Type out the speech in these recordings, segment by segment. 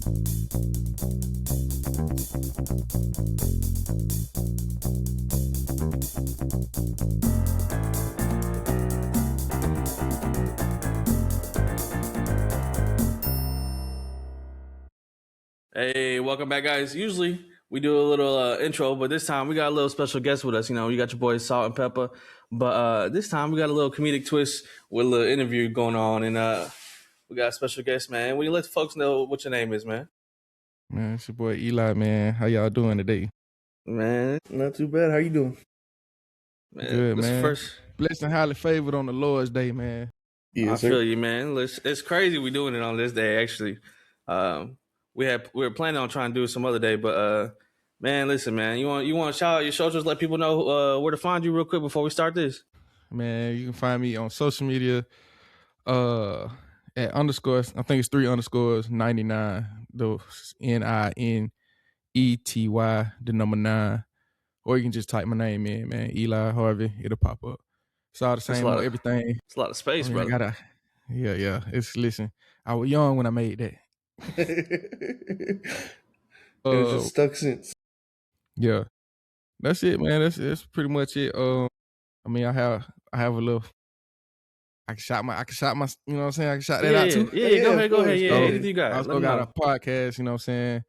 Hey, welcome back, guys. Usually we do a little intro, but this time we got a little special guest with us. You know, you got your boys SaltNPeppa, but this time we got a little comedic twist with a little interview going on, and we got a special guest, man. Will you let folks know what your name is, man? Man, it's your boy Eli, man. How y'all doing today? Man, not too bad. How you doing? Good, man. Blessed and highly favored on the Lord's Day, man. Yeah, I feel you, man. It's crazy we doing it on this day, actually. We were planning on trying to do it some other day, but man, listen, man, you want to shout out your socials, let people know where to find you real quick before we start this. Man, you can find me on social media at underscores. I think it's 3_99. Those NINETY, the number 9. Or you can just type my name in, man. Eli Harvey. It'll pop up. It's all the same on everything. It's a lot of space, brother. Yeah. Listen, I was young when I made that. It's just stuck since. Yeah, that's it, man. That's pretty much it. I mean, I have a little. I can shout my. You know what I'm saying? I can shout that out too. Yeah, go ahead. Yeah, anything you got. I also got a podcast. You know what I'm saying?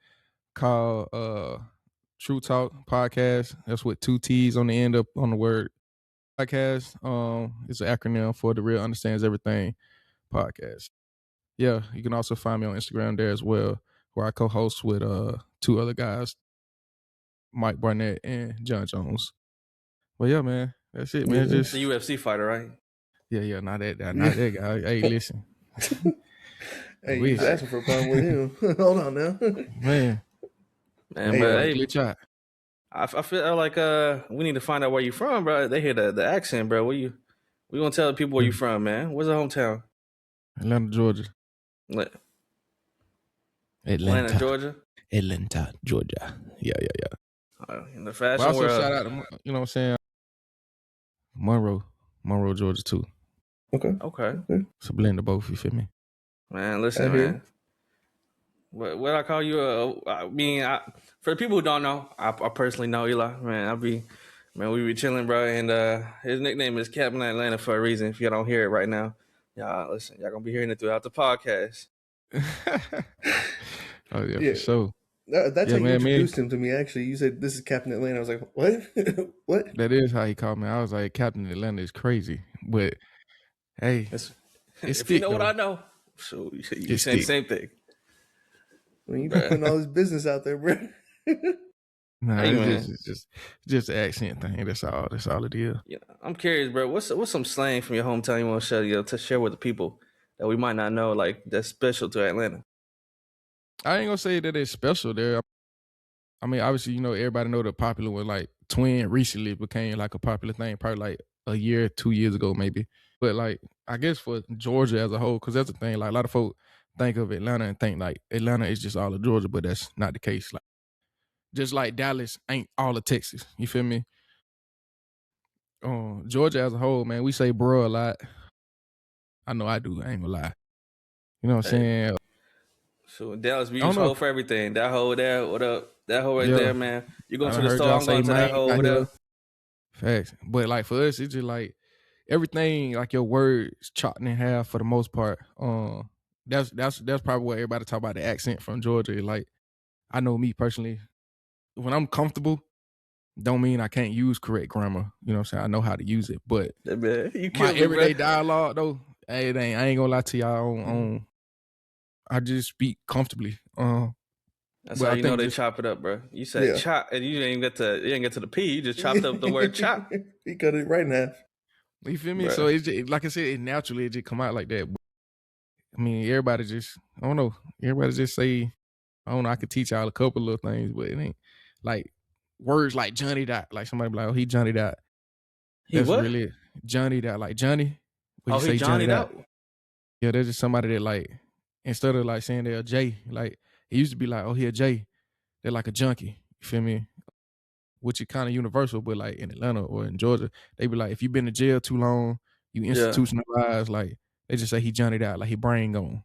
Called Truetalkpodcast. That's with 2 T's on the end up on the word podcast. It's an acronym for the Real Understands Everything podcast. Yeah, you can also find me on Instagram there as well, where I co-host with 2 other guys, Mike Barnett and John Jones. Well, yeah, man, that's it, man. Just the UFC fighter, right? Yeah, not that guy. Hey, listen. Hey, you asking for a problem with him? Hold on now, man. Glitch out. I feel like we need to find out where you from, bro. They hear the accent, bro. We gonna tell the people where you from, man. Where's the hometown? Atlanta, Georgia. Atlanta, Georgia. Atlanta, Georgia. Yeah. In the fashion also world. Shout out to, you know what I'm saying, Monroe, Georgia too. Okay. It's a blend of both. You feel me? Man, listen, man. What I call you? For the people who don't know, I personally know Eli. Man, we be chilling, bro. And his nickname is Captain Atlanta for a reason. If you don't hear it right now, y'all gonna be hearing it throughout the podcast. Oh yeah, for sure. That's how you introduced him to me. Actually, you said this is Captain Atlanta. I was like, what? What? That is how he called me. I was like, Captain Atlanta is crazy, but hey, if you know what I know, so you saying the same thing. When you putting all this business out there, bro. Nah, it's just an accent thing. That's all it is. Yeah, I'm curious, bro. What's some slang from your hometown you want to share with the people that we might not know, like that's special to Atlanta? I ain't gonna say that it's special there. I mean, obviously, everybody know the popular one, like twin recently became like a popular thing, probably like a year, 2 years ago, maybe. But like, I guess for Georgia as a whole, because that's the thing. Like a lot of folk think of Atlanta and think like Atlanta is just all of Georgia, but that's not the case. Like, just like Dallas ain't all of Texas. You feel me? Georgia as a whole, man, we say bro a lot. I know I do. I ain't gonna lie. You know what I'm saying? So Dallas, we use hoe for everything. That hoe there, what up? That hoe right there, man. You go to the store, I'm going to that hoe over there. Facts. But like for us, it's just like everything, like your words chopped in half for the most part. That's probably what everybody talk about the accent from Georgia. Like, I know me personally, when I'm comfortable, don't mean I can't use correct grammar. You know what I'm saying? I know how to use it. But my everyday dialogue though, I ain't gonna lie to y'all I just speak comfortably. That's how you know they chop it up, bro. You said chop, and you didn't get to the P. You just chopped up the word chop. He cut it right in half. You feel me? Bruh. So it's just, like I said, it just come out like that. But, I mean, everybody just, I don't know. Everybody just say, I don't know. I could teach y'all a couple little things, but it ain't like words like Johnny Dot. Like somebody be like, oh, he Johnny Dot. That's what? Really Johnny Dot, like Johnny. Oh, he Johnny Dot. Yeah, there's just somebody that like, instead of like saying they're a J, like it used to be like, oh, he a J. They're like a junkie. You feel me? Which is kind of universal, but like in Atlanta or in Georgia, they be like, if you've been in jail too long, you institutionalized, like they just say he Johnny Dot, like he brain gone.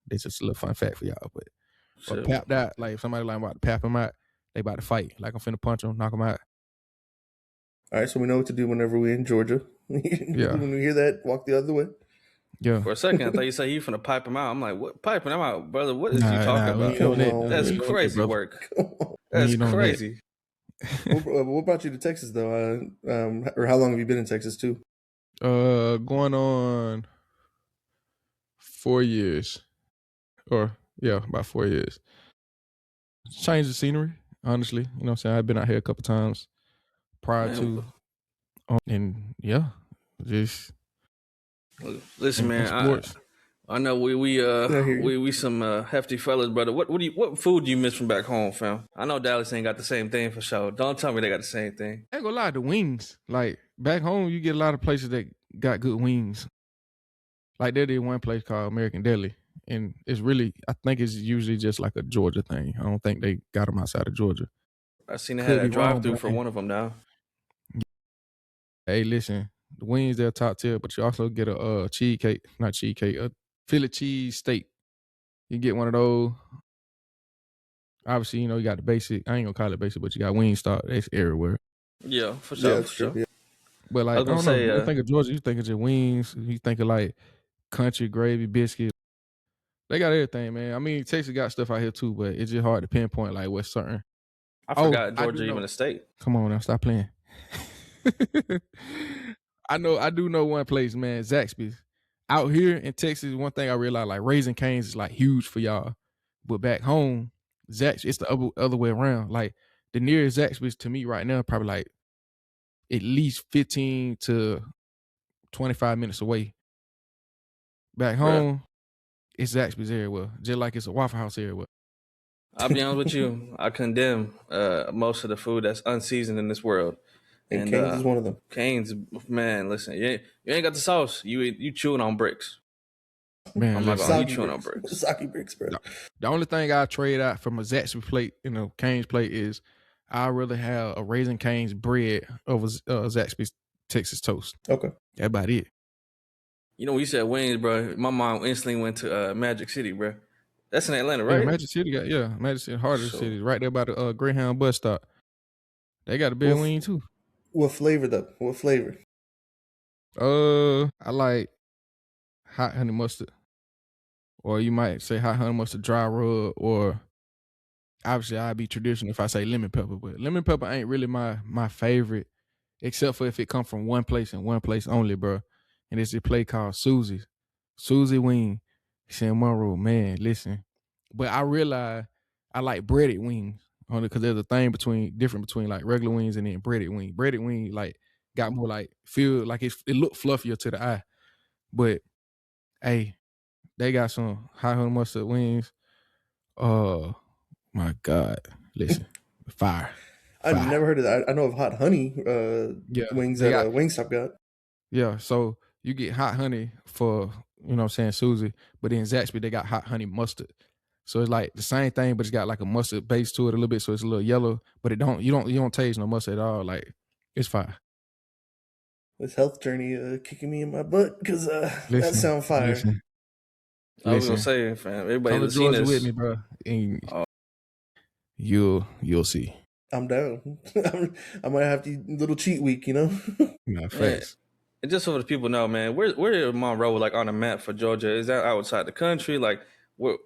That's just a little fun fact for y'all. But or papped out. Like if somebody like about to pap him out, they about to fight. Like I'm finna punch him, knock him out. All right, so we know what to do whenever we're in Georgia. Yeah. When we hear that, walk the other way. Yeah. For a second, I thought you said you finna pipe him out. I'm like, what? Piping him out, brother? What is you talking about? Come on. That's crazy work. That's crazy. What brought you to Texas, though? Or how long have you been in Texas, too? Going on 4 years. Or, yeah, about 4 years. Change the scenery, honestly. You know what I'm saying? I've been out here a couple times prior to. And, yeah, just... Listen, man, I know we some hefty fellas, brother. What food do you miss from back home, fam? I know Dallas ain't got the same thing for sure. Don't tell me they got the same thing. I ain't gonna lie, the wings. Like back home, you get a lot of places that got good wings. Like there did one place called American Deli, and it's really, I think it's usually just like a Georgia thing. I don't think they got them outside of Georgia. I seen they had a drive-through for one of them now. Hey, listen, the wings they're top tier, but you also get a a Philly cheese steak. You get one of those. Obviously, you know, you got the basic. I ain't gonna call it basic, but you got Wingstop. That's everywhere. Yeah, for sure. Yeah, for sure. Yeah. But like, I don't know. You think of Georgia, you think of your wings. You think of like country gravy biscuits. They got everything, man. I mean, Texas got stuff out here too, but it's just hard to pinpoint like what's certain. I forgot Georgia even a state. Come on now, stop playing. I do know one place, man, Zaxby's. Out here in Texas, one thing I realized, like Raising Cane's is like huge for y'all. But back home, Zaxby's, it's the other way around. Like the nearest Zaxby's to me right now, probably like at least 15 to 25 minutes away. Back home, it's Zaxby's everywhere. Just like it's a Waffle House everywhere. I'll be honest with you. I condemn most of the food that's unseasoned in this world. And Cane's is one of them. Cane's, man, listen, you ain't got the sauce. You chewing on bricks. Man, I'm not gonna be chewing on bricks. Sake bricks, bro. The only thing I trade out from a Zaxby's plate, Cane's plate is I'd rather have a Raising Cane's bread over Zaxby's Texas toast. Okay. That's about it. You know, when you said wings, bro, my mom instantly went to Magic City, bro. That's in Atlanta, right? Yeah, Magic City Magic City, heart of the city, right there by the Greyhound bus stop. They got a big wing too. What flavor though? What flavor? I like hot honey mustard, or you might say hot honey mustard dry rub, or obviously I'd be traditional if I say lemon pepper, but lemon pepper ain't really my favorite, except for if it come from one place and one place only, bro. And it's a place called Susie Wing. It's in Monroe, man. Listen, but I realize I like breaded wings only because there's a thing different between like regular wings and then breaded wing. Breaded wing like got more like feel like it looked fluffier to the eye, but hey, they got some hot honey mustard wings. Oh my God, listen, fire. I've never heard of that. I know of hot honey wings that Wingstop got. Yeah, so you get hot honey for, Susie, but then Zaxby, they got hot honey mustard. So it's like the same thing, but it's got like a mustard base to it a little bit, so it's a little yellow, but you don't taste no mustard at all. Like, it's fire. This health journey kicking me in my butt because that sounds fire. Listen. I was gonna say, fam, everybody that's seen this with me, bro. And you'll see. I'm down. I might have to little cheat week, Nah, facts. And just so the people know, man, where is Monroe like on the map for Georgia? Is that outside the country? Where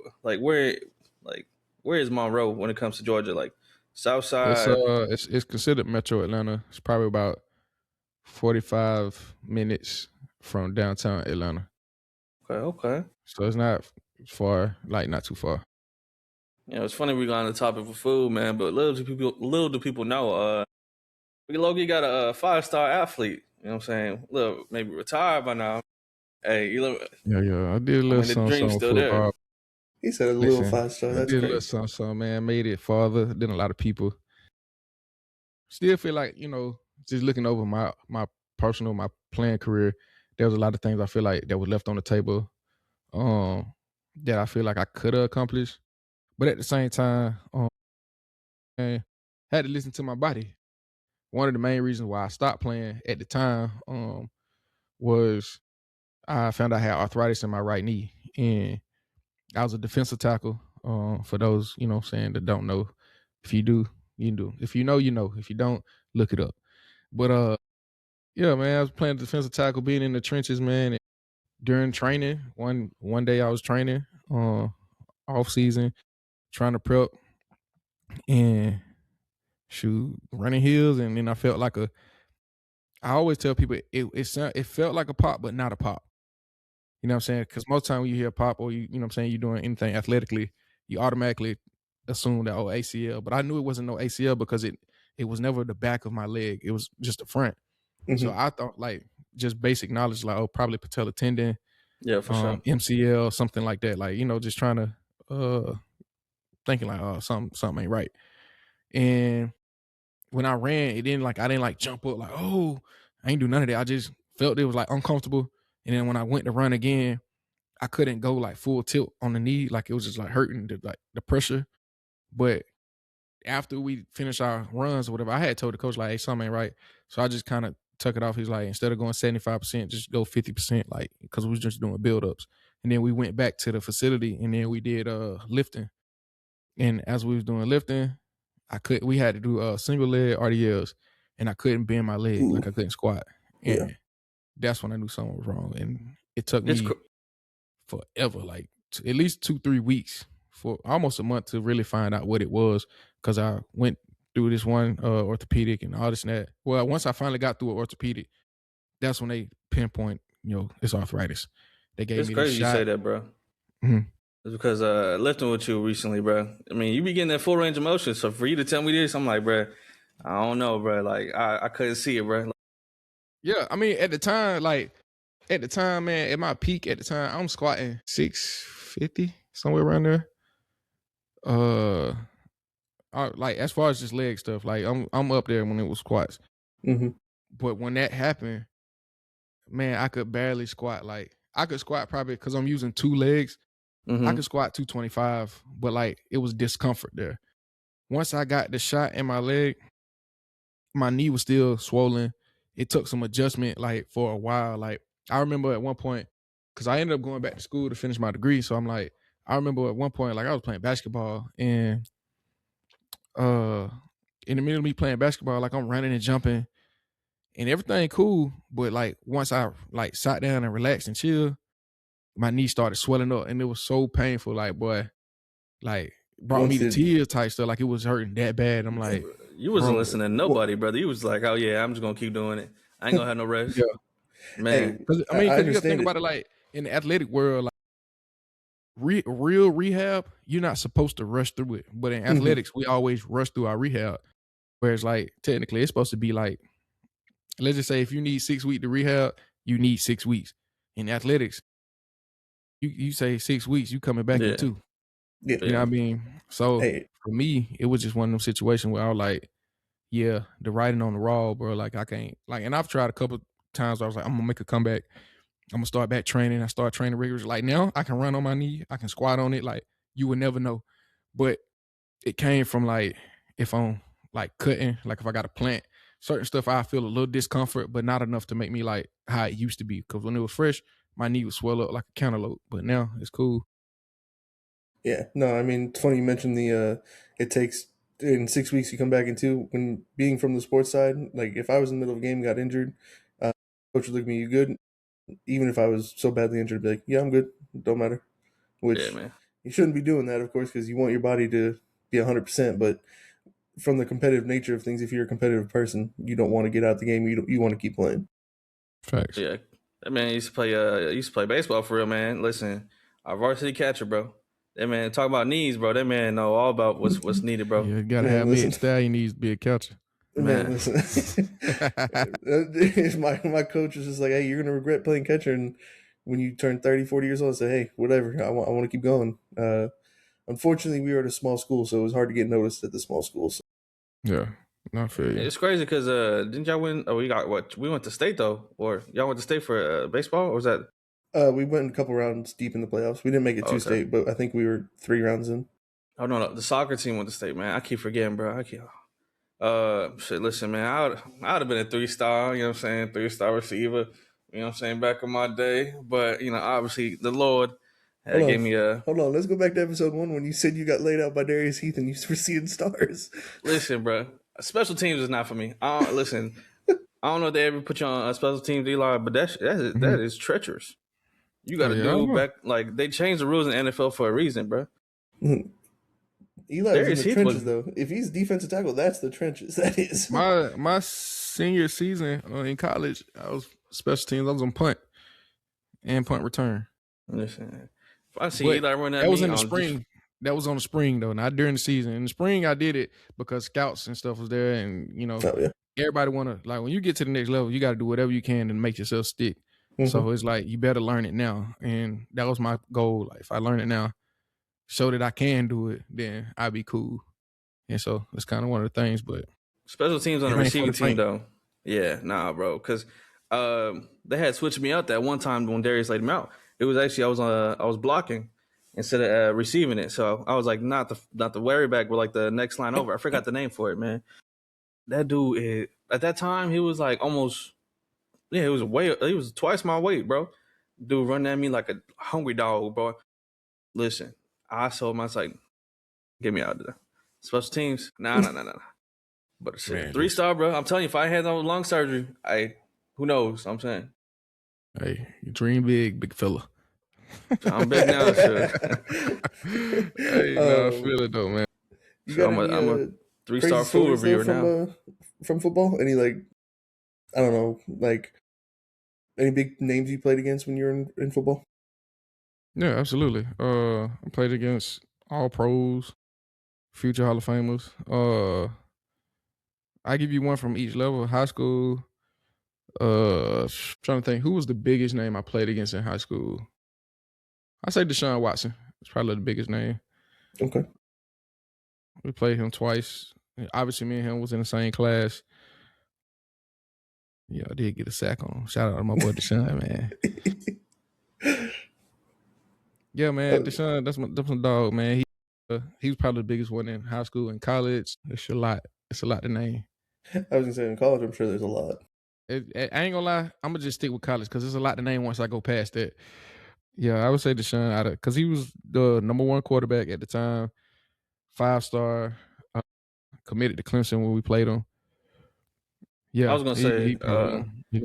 is Monroe when it comes to Georgia? Like South Side? It's considered Metro Atlanta. It's probably about 45 minutes from downtown Atlanta. Okay. So it's not far, like not too far. It's funny we got on the topic of food, man, but little do people know, we low-key got a 5-star athlete. You know what I'm saying? Look, maybe retired by now. Hey, you look. Yeah. I did a little something still there. He said a little 5-star. That's I did great. a little something, man. Made it farther than a lot of people. Still feel like, just looking over my personal, my playing career, there was a lot of things I feel like that was left on the table that I feel like I could have accomplished. But at the same time, I had to listen to my body. One of the main reasons why I stopped playing at the time was I found I had arthritis in my right knee, and I was a defensive tackle. For those, that don't know. If you do, you do. If you know, you know. If you don't, look it up. But yeah, man, I was playing defensive tackle, being in the trenches, man. And during training, one day I was training, off season, trying to prep and shoot running hills, and then I felt like I always tell people it felt like a pop, but not a pop. You know what I'm saying? Because most time when you hear pop or you know what I'm saying, you're doing anything athletically, you automatically assume that ACL. But I knew it wasn't no ACL because it was never the back of my leg. It was just the front. Mm-hmm. So I thought like just basic knowledge, like probably patella tendon, yeah, for sure, MCL, something like that. Like, just trying to thinking like something ain't right. And when I ran, I didn't like jump up like, oh, I ain't do none of that. I just felt it was like uncomfortable. And then when I went to run again, I couldn't go like full tilt on the knee. Like it was just like hurting the pressure. But after we finished our runs or whatever, I had told the coach like, hey, something ain't right. So I just kind of took it off. He's like, instead of going 75%, just go 50%, like, because we was just doing build-ups. And then we went back to the facility and then we did lifting. And as we was doing lifting, we had to do single leg RDLs, and I couldn't bend my leg. Like I couldn't squat. And that's when I knew something was wrong. And it took me forever, like at least 2-3 weeks, for almost a month, to really find out what it was, because I went through this one orthopedic and all this and that. Well, once I finally got through an orthopedic, that's when they pinpoint, it's arthritis. They gave me this shot. It's crazy you say that, bro. Mm-hmm. It's because lifting with you recently, bro. I mean, you be getting that full range of motion. So for you to tell me this, I'm like, bro, I don't know, bro. Like I couldn't see it, bro. Yeah, I mean, at the time, man, at my peak at the time, I'm squatting 650, somewhere around there. Like as far as just leg stuff, like I'm up there when it was squats. Mm-hmm. But when that happened, man, I could barely squat. Like I could squat probably because I'm using 2 legs. Mm-hmm. I could squat 225, but like it was discomfort there. Once I got the shot in my leg, my knee was still swollen. It took some adjustment, like for a while. Like I remember at one point, because I ended up going back to school to finish my degree. So I'm like, I remember at one point, like I was playing basketball, and in the middle of me playing basketball, like I'm running and jumping and everything cool. But like once I like sat down and relaxed and chill, my knee started swelling up, and it was so painful. Like, boy, like brought me to tears type stuff. Like it was hurting that bad. I'm like, you wasn't listening to nobody, brother. You was like, oh yeah, I'm just gonna keep doing it. I ain't gonna have no rest. Yeah, man. Because you gotta think about it. Like in the athletic world, like real rehab, you're not supposed to rush through it. But in athletics, we always rush through our rehab. Whereas like technically, it's supposed to be like, let's just say if you need 6 weeks to rehab, you need 6 weeks. In athletics, you say 6 weeks, you coming back in 2. Yeah. You know what I mean? So for me, it was just one of those situations where I was like, yeah, the writing on the wall, bro. Like I can't, like, and I've tried a couple times where I was like, I'm gonna make a comeback. I'm gonna start back training. I start training rigorously. Like now I can run on my knee. I can squat on it. Like you would never know. But it came from like, if I'm like cutting, like if I got to plant certain stuff, I feel a little discomfort, but not enough to make me like how it used to be. Because when it was fresh, my knee would swell up like a cantaloupe. But now it's cool. Yeah, no, I mean, it's funny you mentioned it takes in 6 weeks you come back into. When being from the sports side, like if I was in the middle of a game, got injured, coach would look at me, you good? Even if I was so badly injured, I'd be like, yeah, I'm good. Don't matter. Which you shouldn't be doing that, of course, because you want your body to be 100%. But from the competitive nature of things, if you're a competitive person, you don't want to get out the game. You want to keep playing. Facts. Yeah, that man used to play baseball for real, man. Listen, our varsity catcher, bro. That man talk about needs, bro. That man know all about what's needed, bro. Yeah, you gotta have mid style. Needs to be a catcher. Man, listen. my coach was just like, hey, you're gonna regret playing catcher, and when you turn 30, 40 years old, I say, hey, whatever. I want to keep going. Unfortunately, we were at a small school, so it was hard to get noticed at the small school. So. Yeah, not fair. It's crazy because didn't y'all win? Oh, we went to state though, or y'all went to state for baseball, or was that? We went a couple rounds deep in the playoffs. We didn't make it to state, but I think we were 3 rounds in. Oh no, the soccer team went to state, man. I keep forgetting, bro. Shit, listen, man. I'd have been a 3-star, you know what I'm saying, 3-star receiver, you know what I'm saying, back in my day. But, obviously the Lord That gave me a Hold on. Let's go back to episode 1 when you said you got laid out by Darius Heath and you were seeing stars. listen, bro. Special teams is not for me. Listen. I don't know if they ever put you on a special teams, Eli, but that is treacherous. You got to do back like they changed the rules in the NFL for a reason, bro. Eli was in the trenches though. If he's defensive tackle, that's the trenches. That is my senior season in college. I was special teams. I was on punt and punt return. Listen, if I see Eli run that was in the spring. That was on the spring though, not during the season. In the spring, I did it because scouts and stuff was there, and everybody want to, like, when you get to the next level, you got to do whatever you can to make yourself stick. Mm-hmm. So it's like, you better learn it now. And that was my goal. Like, if I learn it now, show that I can do it, then I'd be cool. And so it's kind of one of the things, but. Special teams on the receiving team, though. Yeah, nah, bro. Because they had switched me out that one time when Darius laid him out. It was actually, I was blocking instead of receiving it. So I was like, not the worry back, but like the next line over. I forgot the name for it, man. That dude, at that time, he was like almost, he was twice my weight, bro. Dude running at me like a hungry dog, bro. Listen, I told him, I was like, get me out of there. Special teams, nah. But shit, 3-star, bro. I'm telling you, if I had no lung surgery, who knows? I'm saying. Hey, you dream big fella. I'm big now, shit. I feel it though, man. I'm a 3-star food reviewer now. From football? Any, like, I don't know, like, any big names you played against when you were in football? Yeah, absolutely. I played against all pros, future Hall of Famers. I give you one from each level. High school, trying to think, who was the biggest name I played against in high school? I say Deshaun Watson. It's probably the biggest name. Okay. We played him twice. Obviously, me and him was in the same class. Yeah, I did get a sack on him. Shout out to my boy Deshaun, man. Yeah, man, Deshaun, that's my dog, man. He was probably the biggest one in high school and college. It's a lot. It's a lot to name. I was gonna say in college, I'm sure there's a lot. I ain't gonna lie. I'm gonna just stick with college because there's a lot to name once I go past that. Yeah, I would say Deshaun because he was the number 1 quarterback at the time, 5-star, committed to Clemson when we played him. Yeah, I was gonna say he gonna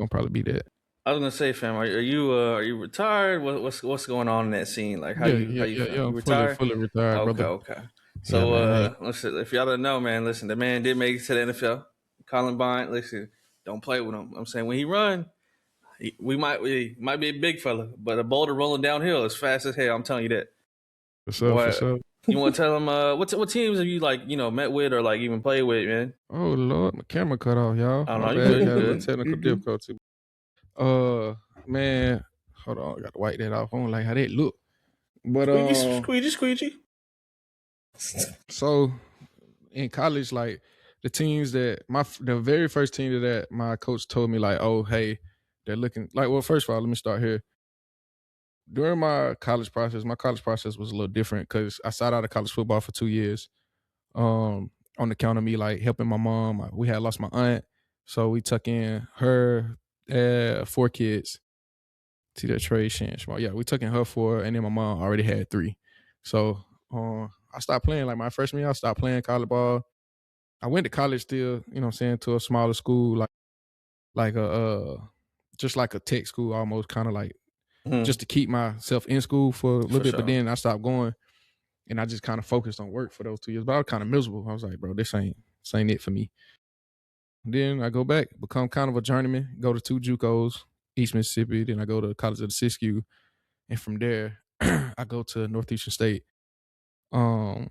probably be that. I was gonna say, fam, are you retired? What's going on in that scene? Like, how you I'm retired? Fully retired, brother. Okay. So listen, if y'all don't know, man, listen, the man did make it to the NFL. Colin Bryant, listen, don't play with him. I'm saying when he run, we might be a big fella, but a boulder rolling downhill as fast as hell. I'm telling you that. For sure. You want to tell him what teams have you met with or like even played with, man? Oh Lord, my camera cut off, y'all. I don't know. You good. Technical difficulty. Man, hold on, I got to wipe that off. I don't like how that look. But squeegee. So in college, like the teams that the very first team that my coach told me, like, oh hey, they're looking like. Well, first of all, let me start here. During my college process was a little different because I sat out of college football for 2 years. On the count of me like helping my mom. We had lost my aunt, so we took in her 4 kids. See that Trey Shan? Yeah, we took in her 4, and then my mom already had 3. So I stopped playing like my freshman year. I stopped playing college ball. I went to college still, you know what I'm saying, to a smaller school, like a just like a tech school almost, kind of like just to keep myself in school for a little bit. Sure. But then I stopped going. And I just kind of focused on work for those 2 years. But I was kind of miserable. I was like, bro, this ain't it for me. Then I go back, become kind of a journeyman, go to 2 JUCOs, East Mississippi. Then I go to College of the Siskiyou. And from there, I go to Northeastern State. If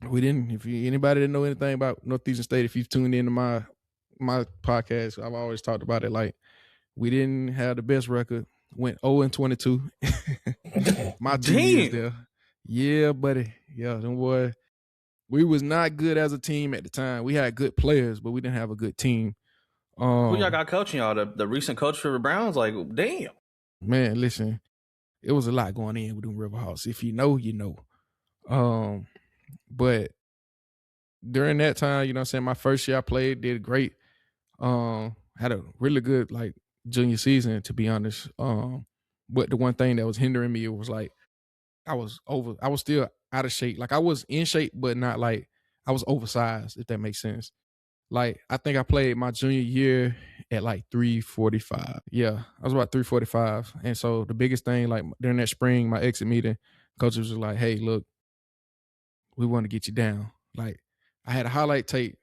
anybody didn't know anything about Northeastern State, if you've tuned into my podcast, I've always talked about it. Like, we didn't have the best record. Went 0-22. My 2 years there. Yeah, buddy. Yeah, them boy. We was not good as a team at the time. We had good players, but we didn't have a good team. Who y'all got coaching y'all? The recent coach for the Browns? Like, damn. Man, listen, it was a lot going in with them Rivalries. If you know, you know. But during that time, you know what I'm saying, my first year I played, did great. Had a really good, like, junior season, to be honest. But the one thing that was hindering me, it was like I was still out of shape. Like I was in shape, but not like I was oversized, if that makes sense. Like I think I played my junior year at like 345. Yeah, I was about 345. And so the biggest thing, like during that spring, my exit meeting, coach was like, "Hey, look, we want to get you down." Like I had a highlight tape,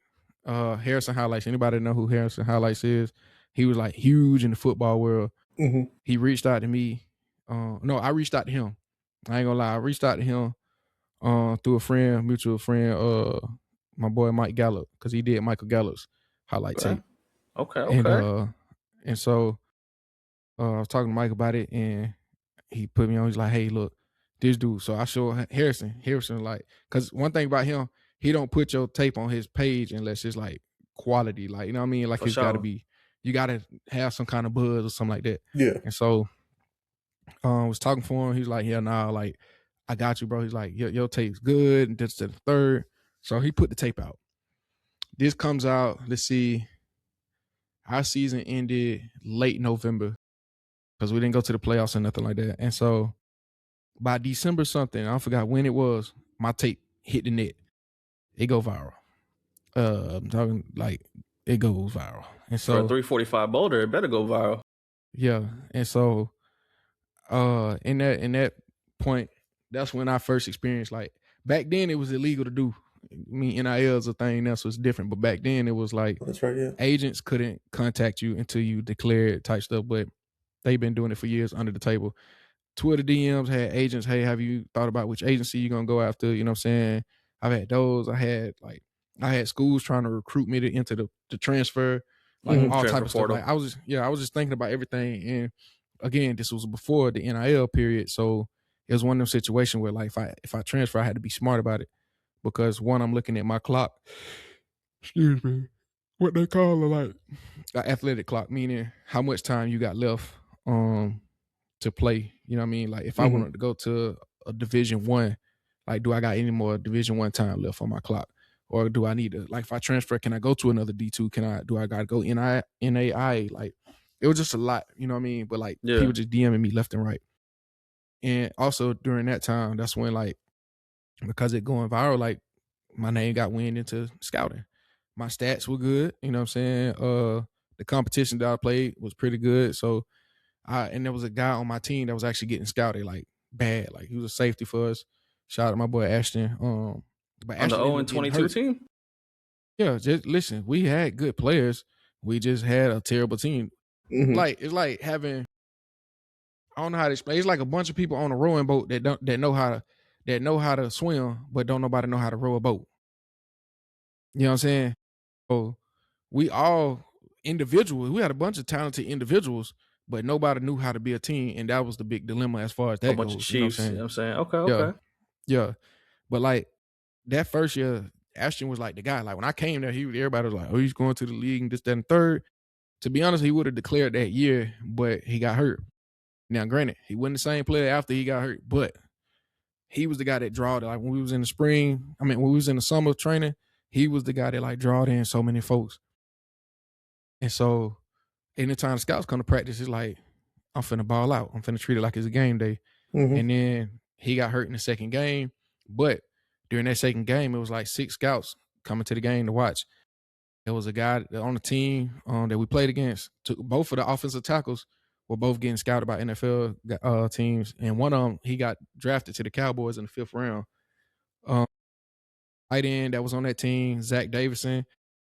Harrison Highlights. Anybody know who Harrison Highlights is? He was like huge in the football world. Mm-hmm. He reached out to me. No, I reached out to him. I ain't gonna lie. I reached out to him through a friend, mutual friend, my boy Mike Gallup, because he did Michael Gallup's highlight tape. Okay. And so I was talking to Mike about it, and he put me on. He's like, "Hey, look, this dude." So I showed Harrison. Harrison, like, because one thing about him, he don't put your tape on his page unless it's like quality, like, you know what I mean? Like For it's got to sure. be, you got to have some kind of buzz or something like that. Yeah. And so I was talking for him. He's like, "Yeah, nah, like, I got you, bro." He's like, your tape's good. And this to the third. So he put the tape out. This comes out, let's see, our season ended late November because we didn't go to the playoffs or nothing like that. And so by December something, I forgot when it was, my tape hit the net. It go viral. I'm talking like it goes viral. And For a so 345 boulder, it better go viral. yeah. And so in that point, that's when I first experienced, like, back then it was illegal to do. I mean, NIL is a thing now, so it's different. But back then it was like, That's right. Yeah. agents couldn't contact you until you declared type stuff, but they've been doing it for years under the table. Twitter DMs had agents, "Hey, have you thought about which agency you're gonna go after?" You know what I'm saying? I've had those. I had schools trying to recruit me to into the transfer, like all Transfer type of stuff. portal. Like I was just thinking about everything. And again, this was before the NIL period, so it was one of those situations where, like, if I transfer, I had to be smart about it, because one, I'm looking at my clock. Excuse me. What they call it, like, an athletic clock, meaning how much time you got left to play. You know what I mean? Like if I wanted to go to a Division 1, like, do I got any more Division 1 time left on my clock? Or do I need to, like, if I transfer, can I go to another D2? Do I gotta go NAI? Like, it was just a lot, you know what I mean? But like people just DMing me left and right. And also during that time, that's when, like, because it going viral, like my name got wind into scouting. My stats were good, you know what I'm saying? The competition that I played was pretty good. So and there was a guy on my team that was actually getting scouted, like, bad. Like, he was a safety for us. Shout out to my boy Ashton. But On the Ashton 0 ended and up getting 22 hurt. team? Yeah, just listen, we had good players. We just had a terrible team. Like, it's like having, I don't know how to explain. It's like a bunch of people on a rowing boat that know how to swim, but don't nobody know how to row a boat. You know what I'm saying? So we all individuals, we had a bunch of talented individuals, but nobody knew how to be a team, and that was the big dilemma as far as that A bunch of goes. You know what Chiefs. I'm You know what saying? I'm saying? Okay. Yeah. But like that first year, Ashton was like the guy. Like when I came there, everybody was like, "Oh, he's going to the league and this, that, and third." To be honest, he would have declared that year, but he got hurt. Now, granted, he wasn't the same player after he got hurt, but he was the guy that drawed it. Like when we was in the spring, when we was in the summer training, he was the guy that like drawed in so many folks. And so anytime the scouts come to practice, it's like, I'm finna ball out. I'm finna treat it like it's a game day. And then he got hurt in the second game. But during that second game, it was like 6 scouts coming to the game to watch. There was a guy on the team that we played against. Both of the offensive tackles were both getting scouted by NFL teams. And one of them, he got drafted to the Cowboys in the 5th round. Tight end that was on that team, Zach Davison,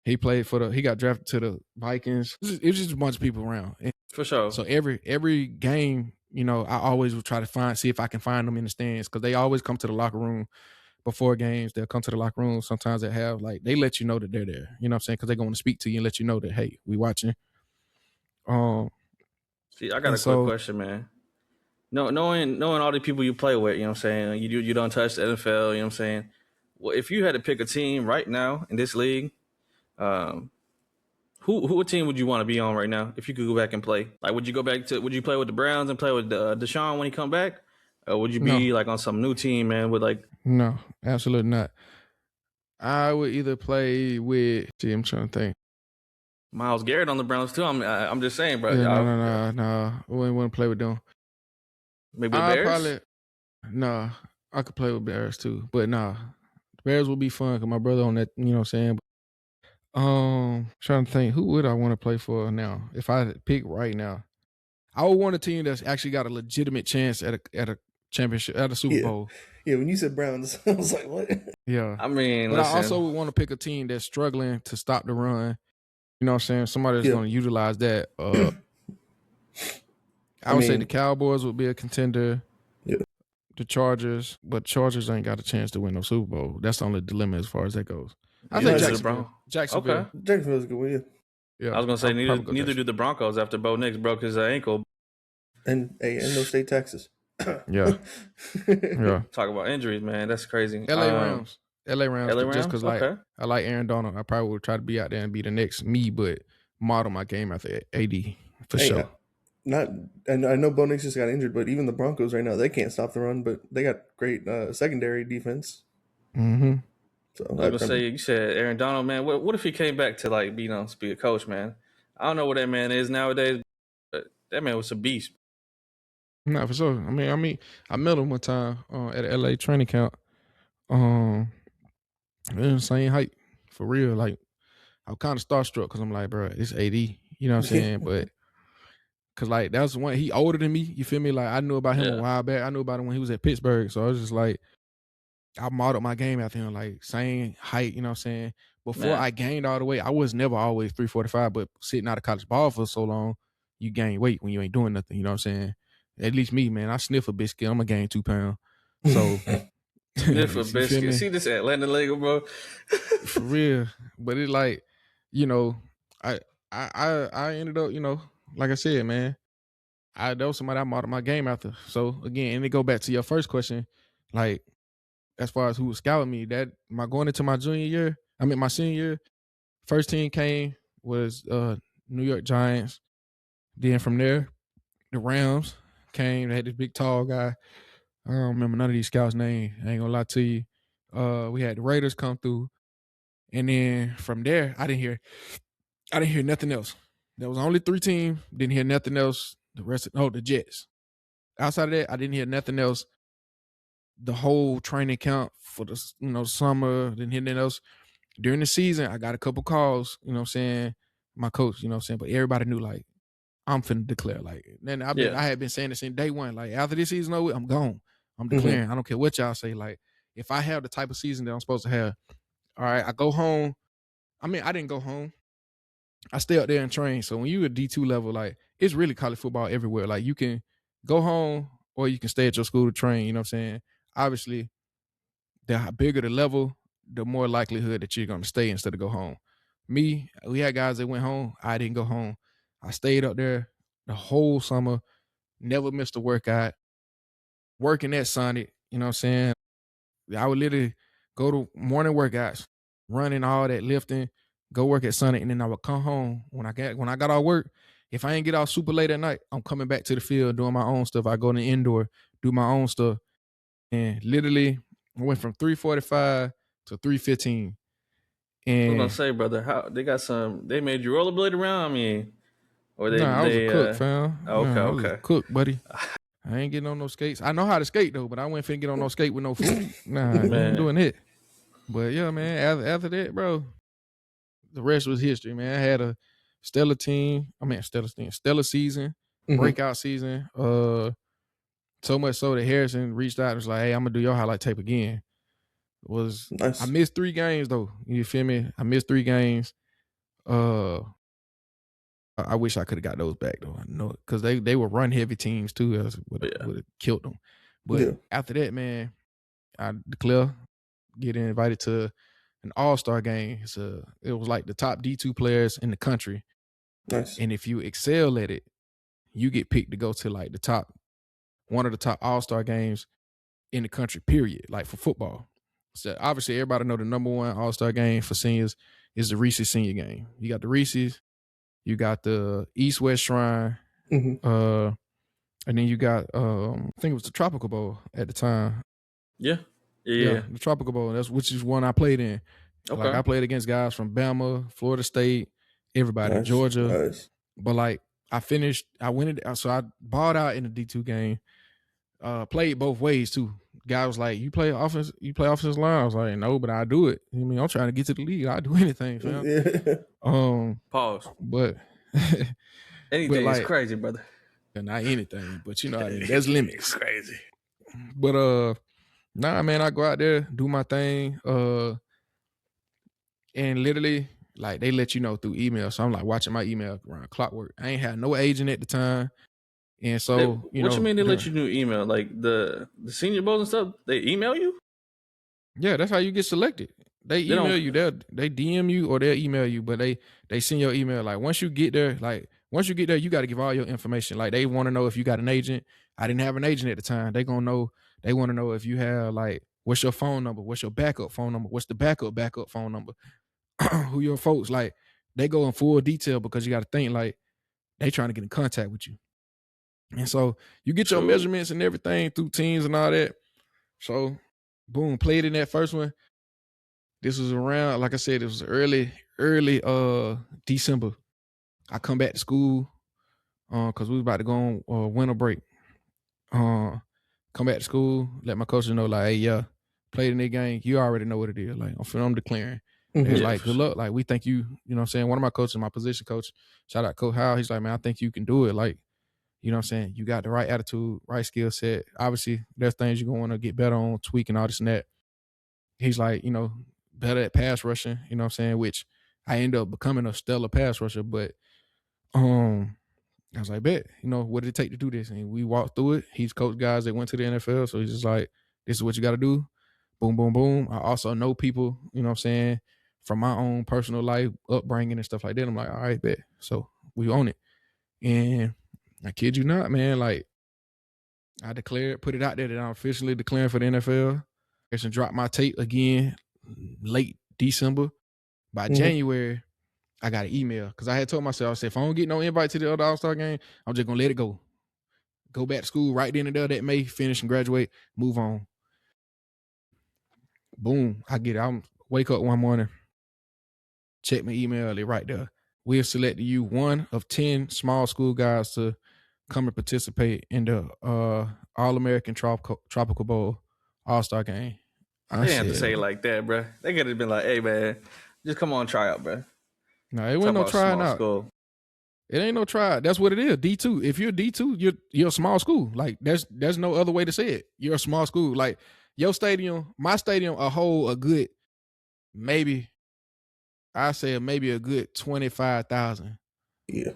he got drafted to the Vikings. It was just a bunch of people around. For sure. So every game, I always would try to see if I can find them in the stands, because they always come to the locker room before games. They'll come to the locker room. Sometimes they let you know that they're there. You know what I'm saying? Because they're going to speak to you and let you know that, hey, we watching. See, I got a quick question, man. Knowing all the people you play with, you know what I'm saying? You don't touch the NFL, you know what I'm saying? Well, if you had to pick a team right now in this league, who team would you want to be on right now if you could go back and play? Like, would you play with the Browns and play with Deshaun when he come back? Or would you be like on some new team, man, with like... No, absolutely not. I would either play with... See, I'm trying to think. Myles Garrett on the Browns too. I'm just saying, bro. Yeah, no. I wouldn't want to play with them. Maybe the Bears? Nah, I could play with Bears too, but nah, the Bears will be fun because my brother on that. You know what I'm saying? Trying to think, who would I want to play for now? If I had to pick right now, I would want a team that's actually got a legitimate chance at a championship, at a Super Bowl. Yeah, when you said Browns, I was like, what? Yeah. I mean, But I also listen, would want to pick a team that's struggling to stop the run. You know what I'm saying? Somebody that's Yeah. going to utilize that. I would say the Cowboys would be a contender. Yeah. The Chargers, but Chargers ain't got a chance to win no Super Bowl. That's the only dilemma as far as that goes. I think Jacksonville. Okay. Jacksonville's a good one, Yeah. I was gonna say neither do the Broncos after Bo Nix broke his ankle. And no state taxes. Yeah. Yeah. Talk about injuries, man. That's crazy. LA Rams. LA Rams. Just because Okay. I like Aaron Donald. I probably would try to be out there and be the next me, but model my game after AD for sure. And I know Bo Nix just got injured, but even the Broncos right now, they can't stop the run, but they got great secondary defense. Mm-hmm. So I was gonna say, you said Aaron Donald, man. What if he came back to like be a coach, man? I don't know what that man is nowadays, but that man was a beast. Not for sure. I mean, I met him one time at an LA training camp. Insane height for real. Like I was kind of starstruck because I'm like, bro, it's AD. You know what I'm saying? But because like that was one, he older than me. You feel me? Like I knew about him a while back. I knew about him when he was at Pittsburgh. So I was just like, I modeled my game after him, like same height. You know what I'm saying? Before I gained all the weight, I was never always 345. But sitting out of college ball for so long, you gain weight when you ain't doing nothing. You know what I'm saying? At least me, man. I sniff a biscuit, I'm gonna gain 2 pounds. So. Sniff a biscuit. See this Atlanta Lego, bro. For real. But it's like, you know, I ended up, you know, like I said, man, that was somebody I modeled my game after. So again, and to go back to your first question, like as far as who was scouting me, that my going into my senior year, first team came was New York Giants. Then from there, the Rams came. They had this big tall guy. I don't remember none of these scouts' names. I ain't gonna lie to you. We had the Raiders come through. And then from there, I didn't hear nothing else. There was only 3 teams. Didn't hear nothing else. The Jets. Outside of that, I didn't hear nothing else. The whole training camp for the summer, didn't hear nothing else. During the season, I got a couple calls. You know what I'm saying? My coach. You know what I'm saying? But everybody knew like I'm finna declare. Like then I had been saying this in day one. Like after this season over, I'm gone. I'm declaring. I don't care what y'all say. Like if I have the type of season that I'm supposed to have, all right, I go home. I mean, I didn't go home. I stay up there and train. So when you at D2 level, like it's really college football everywhere. Like you can go home or you can stay at your school to train. You know what I'm saying? Obviously, the bigger the level, the more likelihood that you're going to stay instead of go home. Me, we had guys that went home. I didn't go home. I stayed up there the whole summer, never missed a workout, working at Sonic. You know what I'm saying? I would literally go to morning workouts, running all that, lifting, go work at Sonic, and then I would come home when I got off work. If I ain't get off super late at night, I'm coming back to the field doing my own stuff. I go to the indoor, do my own stuff, and literally I went from 3:45 to 3:15. And I was gonna say, brother, how they made you rollerblade around? I mean, or they? I was a cook, fam. Okay, I was a cook, buddy. I ain't getting on no skates. I know how to skate though, but I wasn't finna get on no skate with no food. Nah, I ain't doing it. But yeah, man, after that, bro, the rest was history, man. I had a stellar season, breakout season. So much so that Harrison reached out and was like, hey, I'm gonna do your highlight tape again. Nice. I missed 3 games though. You feel me? I missed 3 games. I wish I could have got those back though. I know because they were run heavy teams too. Would have killed them. But after that, man, I declare getting invited to an all-star game. It was like the top D2 players in the country. Nice. And if you excel at it, you get picked to go to like one of the top all-star games in the country, period, like for football. So obviously everybody know the number 1 all-star game for seniors is the Reese's senior game. You got the Reese's, you got the East-West Shrine, and then you got I think it was the Tropical Bowl at the time. Yeah, the Tropical Bowl. Which is one I played in. Okay. Like I played against guys from Bama, Florida State, everybody, Georgia. Nice. But like I balled out in the D2 game. played both ways too. Guy was like, you play offensive line? I was like, no, but I do it. I mean, I'm trying to get to the league. I do anything, fam. Pause. But Anything is like, crazy, brother. not anything, but you know what I mean? There's limits. It's crazy. But nah, man, I go out there, do my thing, and literally, like, they let you know through email. So I'm like watching my email around clockwork. I ain't had no agent at the time. And so, you mean they let you do email? Like the Senior Bowls and stuff, they email you? Yeah, that's how you get selected. They email you, they DM you or they'll email you, but they send your email. Like once you get there, you got to give all your information. Like they want to know if you got an agent. I didn't have an agent at the time. They want to know if you have, like, what's your phone number, what's your backup phone number, what's the backup phone number, who your folks. Like they go in full detail because you got to think like they trying to get in contact with you. And so you get your measurements and everything through Teams and all that. So boom, played in that first one. This was around, like I said, it was early December. I come back to school because we was about to go on winter break. Come back to school, let my coach know, like, hey, yeah, played in that game. You already know what it is. Like, I'm declaring. It's like, good luck. Like, we think you know what I'm saying? One of my coaches, my position coach, shout out Coach Howell, he's like, man, I think you can do it. Like, you know what I'm saying? You got the right attitude, right skill set. Obviously, there's things you're going to want to get better on, tweaking, all this and that. He's like, you know, better at pass rushing, you know what I'm saying? Which I end up becoming a stellar pass rusher. But I was like, bet, you know, what did it take to do this? And we walked through it. He's coached guys that went to the NFL. So he's just like, this is what you got to do. Boom, boom, boom. I also know people, you know what I'm saying, from my own personal life, upbringing and stuff like that. I'm like, all right, bet. So we own it. And I kid you not, man, like I put it out there that I'm officially declaring for the NFL. And dropped my tape again late December. By January, I got an email because I had told myself, I said, if I don't get no invite to the other All-Star game, I'm just going to let it go. Go back to school right then and there that May, finish and graduate, move on. Boom, I get it. I wake up one morning, check my email, they're right there. We have selected you one of 10 small school guys to come and participate in the All-American Tropical Bowl All-Star game. They didn't have to say it like that, bro. They could have been like, hey, man, just come on, try out, bro. No, it wasn't no trying out. School. It ain't no try. That's what it is. D2. If you're D2, you're a small school. Like there's no other way to say it. You're a small school. Like your stadium, my stadium, hold a good, maybe a good 25,000. Yeah.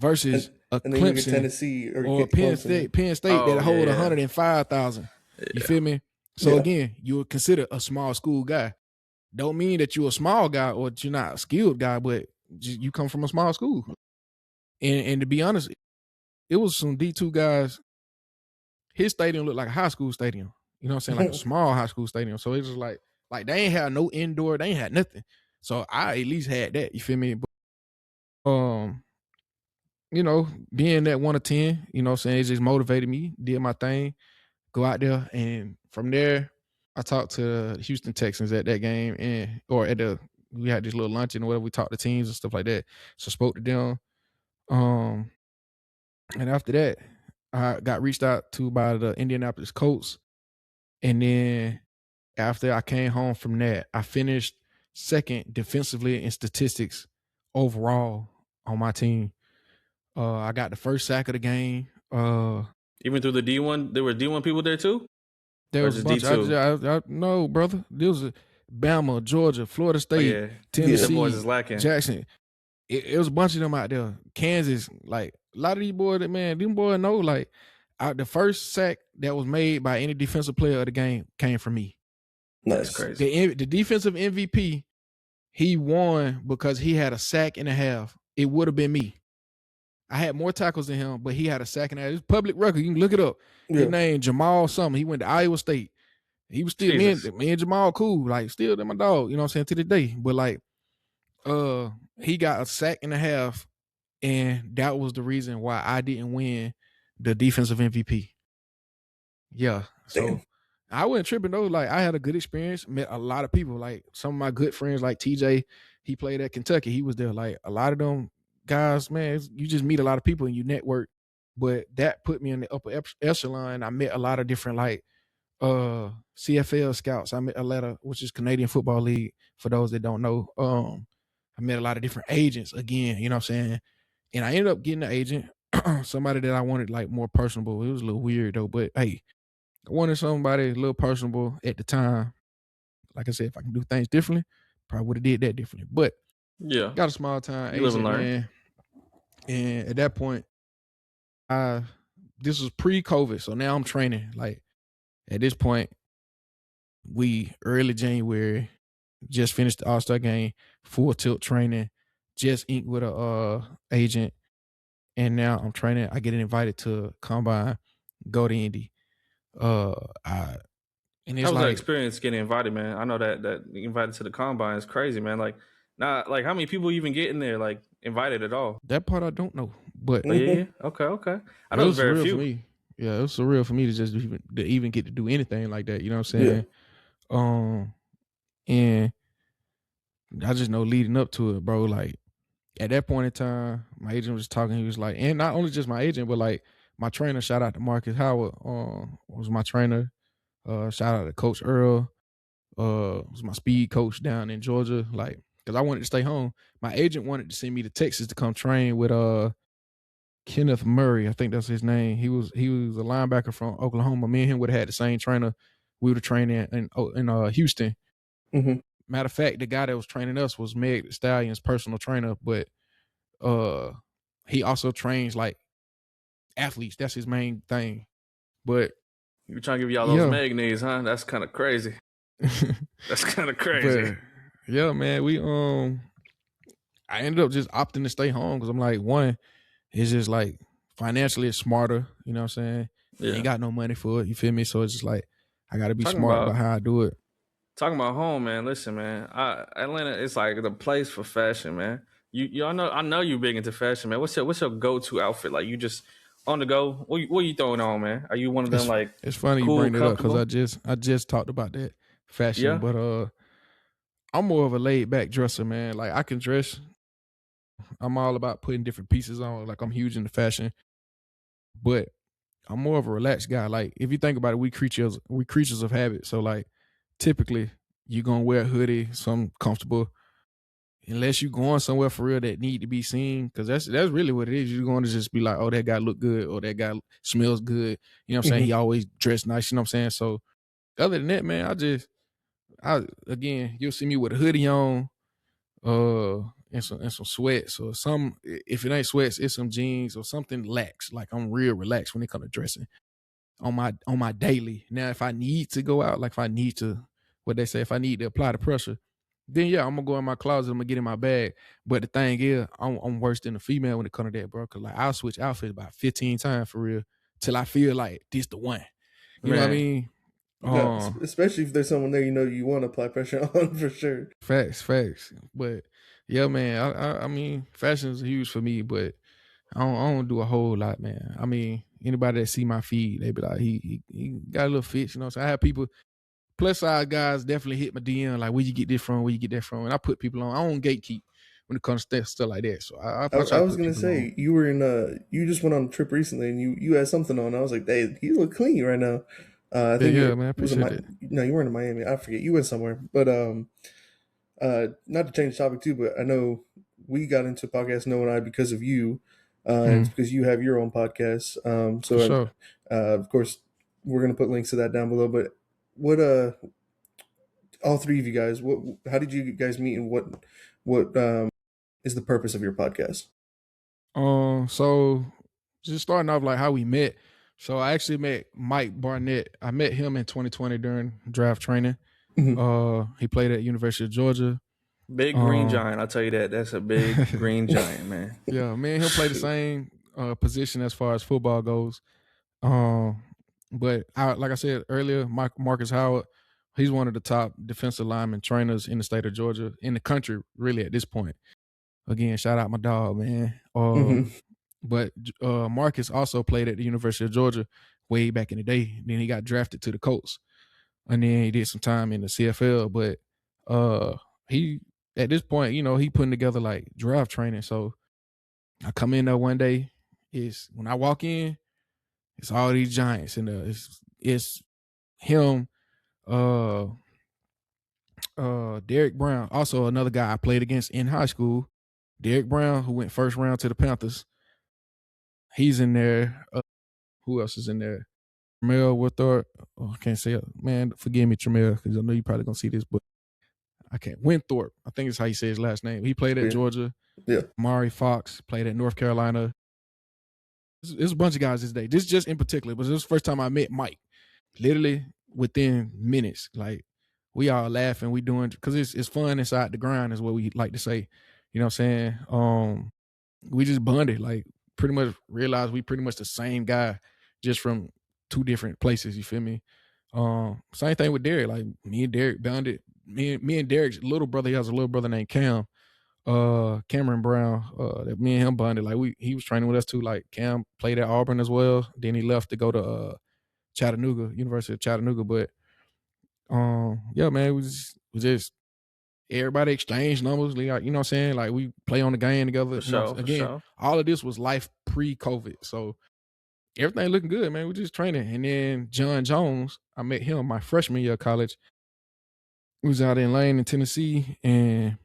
Versus a Clemson, Tennessee or Penn State that hold 105,000. You feel me? So again, you would consider a small school guy. Don't mean that you're a small guy or that you're not a skilled guy, but you come from a small school. And to be honest, it was some D2 guys. His stadium looked like a high school stadium. You know what I'm saying? Like a small high school stadium. So it's just like they ain't had no indoor, they ain't had nothing. So I at least had that. You feel me? But, you know, being that 1 of 10, you know what I'm saying, it just motivated me, did my thing, go out there, and from there, I talked to Houston Texans at that game, we had this little luncheon or whatever. We talked to teams and stuff like that. So spoke to them. And after that, I got reached out to by the Indianapolis Colts. And then after I came home from that, I finished second defensively in statistics overall on my team. I got the first sack of the game. Even through the D1, there were D1 people there too? There was a bunch. No, brother. There was Bama, Georgia, Florida State, Tennessee, boys is lacking. Jackson. It was a bunch of them out there. Kansas, like a lot of these boys, them boys know, like the first sack that was made by any defensive player of the game came from me. Nice. That's crazy. The defensive MVP, he won because he had a sack and a half. It would have been me. I had more tackles than him, but he had a sack and a half. It's public record. You can look it up. Yeah. His name Jamal something. He went to Iowa State. He was still me and Jamal cool, like still my dog. You know what I'm saying, to this day. But like, he got a sack and a half, and that was the reason why I didn't win the defensive MVP. Yeah, so damn. I wasn't tripping though. Like I had a good experience. Met a lot of people. Like some of my good friends, like TJ. He played at Kentucky. He was there. Like a lot of them guys, man, you just meet a lot of people and you network. but that put me in the upper echelon. I met a lot of different like CFL scouts. I met a lot of, which is Canadian Football League for those that don't know. I met a lot of different agents again, you know what I'm saying? And I ended up getting an agent, somebody that I wanted like more personable. It was a little weird though, but hey, I wanted somebody a little personable at the time. Like I said, if I can do things differently, probably would have did that differently. But Yeah. got a small time You live and agent, learn. man. And at that point, this was pre-COVID. So now I'm training. Like at this point, we early January, just finished the All-Star game, full tilt training, just inked with a agent. And now I'm training. I get invited to combine, go to Indy. And it's How was that like experience getting invited, man? I know that invited to the combine is crazy, man. Like, not like how many people even get in there, like invited at all? that part I don't know, but Oh yeah, okay. I it know it's was very surreal for few. me. Yeah, it was surreal for me to just even get to do anything like that. You know what I'm Yeah. saying? And I just know leading up to it, bro. Like at that point in time, my agent was talking. He was like, and not only just my agent, but like my trainer. Shout out to Marcus Howard. Was my trainer. Shout out to Coach Earl. Was my speed coach down in Georgia. Like, cause I wanted to stay home. My agent wanted to send me to Texas to come train with Kenneth Murray. I think that's his name. He was a linebacker from Oklahoma. Me and him would have had the same trainer. We would have trained in Houston. Mm-hmm. Matter of fact, the guy that was training us was Meg Thee Stallion's personal trainer, but he also trains like athletes. That's his main thing. But You trying to give y'all those magnates, huh? That's kind of crazy. That's kind of crazy. But, yeah, man. I ended up just opting to stay home because I'm like, one, it's just like financially it's smarter. You know what I'm saying? Yeah. You ain't got no money for it. You feel me? So it's just like I got to be Talking smart about how I do it. Talking about home, man. Listen, man. Atlanta is like the place for fashion, man. I know you big into fashion, man. What's your go-to outfit? Like you just on the go. What are you throwing on, man? Are you one of them like? It's funny cool, you bring it up because I just talked about that fashion, yeah. But I'm more of a laid back dresser, man. Like I can dress. I'm all about putting different pieces on. Like I'm huge into fashion, but I'm more of a relaxed guy. Like if you think about it, we creatures of habit. So like typically you're gonna wear a hoodie, something comfortable, unless you're going somewhere for real that need to be seen. Cause that's really what it is. You're going to just be like, oh, that guy look good, or that guy smells good. You know what I'm saying? He always dressed nice, you know what I'm saying? So other than that, man, again, you'll see me with a hoodie on, and some sweats or some. If it ain't sweats, it's some jeans or something lax. Like I'm real relaxed when it comes to dressing on my daily. Now, if I need to go out, like if I need to, what they say, if I need to apply the pressure, then yeah, I'm gonna go in my closet. I'm gonna get in my bag. But the thing is, I'm worse than a female when it comes to that, bro. Cause like I'll switch outfits about 15 times for real till I feel like this the one. You know what I mean? No, especially if there's someone there you want to apply pressure on for sure. Facts. But yeah, man, I mean, fashion is huge for me, but I don't do a whole lot, man. I mean, anybody that see my feed, they be like, he got a little fit, you know. So I have people, plus size guys, definitely hit my DM like, where you get this from? Where you get that from? And I put people on. I don't gatekeep when it comes to stuff like that. So I was gonna say you were in you just went on a trip recently and you had something on. I was like, hey, you look clean right now. I think man, I appreciate it. No, you weren't in Miami. I forget. You went somewhere, but not to change the topic too, but I know we got into podcast, Noah and I, because of you, and it's because you have your own podcast. Sure. Of course, we're gonna put links to that down below. But what all three of you guys, how did you guys meet, and what is the purpose of your podcast? So just starting off like how we met. So I actually met Mike Barnett. I met him in 2020 during draft training. Mm-hmm. He played at University of Georgia. Big green giant, I'll tell you that. That's a big green giant, man. Yeah, me and him play the same position as far as football goes. But like I said earlier, Marcus Howard, he's one of the top defensive lineman trainers in the state of Georgia, in the country, really, at this point. Again, shout out my dog, man. But Marcus also played at the University of Georgia way back in the day. Then he got drafted to the Colts, and then he did some time in the CFL. But he, at this point, he putting together like draft training. So I come in there one day. is when I walk in, it's all these giants in there. It's him, Derek Brown, also another guy I played against in high school. Derek Brown, who went first round to the Panthers. He's in there. Who else is in there? Tremel Withor. Oh, I can't say it. Man, forgive me, Tremel, because I know you're probably going to see this, but I can't. Winthorpe, I think is how you say his last name. He played at Georgia. Yeah. Mari Fox played at North Carolina. There's a bunch of guys this day. This just in particular, but this was the first time I met Mike. Literally within minutes, like we all laughing, we doing, because it's fun inside the grind is what we like to say. You know what I'm saying? We just bonded, like pretty much realized we pretty much the same guy, just from two different places. You feel me? Same thing with Derek. Like me and Derek bonded. Me and Derek's little brother, he has a little brother named Cameron Brown. That me and him bonded. Like he was training with us too. Like Cam played at Auburn as well. Then he left to go to Chattanooga, University of Chattanooga. But yeah, man, it was just everybody exchanged numbers. Like, you know what I'm saying? Like we play on the game together. Sure. All of this was life pre-COVID. So everything looking good, man. We're just training. And then John Jones, I met him my freshman year of college. We was out in Lane in Tennessee, and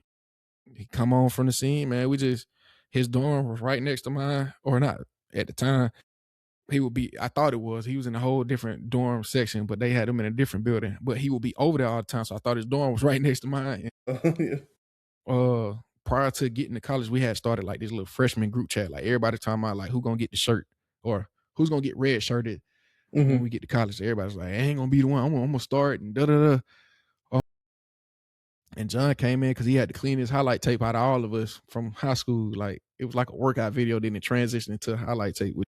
he come on from the scene, man. His dorm was right next to mine, or not at the time. I thought it was. He was in a whole different dorm section, but they had him in a different building. But he would be over there all the time, so I thought his dorm was right next to mine. Yeah. Prior to getting to college, we had started like this little freshman group chat. Like everybody talking about like who gonna get the shirt or who's gonna get red shirted when we get to college. Everybody's like, I ain't gonna be the one. I'm gonna start and da-da-da. And John came in because he had to clean his highlight tape out of all of us from high school. Like it was like a workout video, then it transitioned into a highlight tape. Which,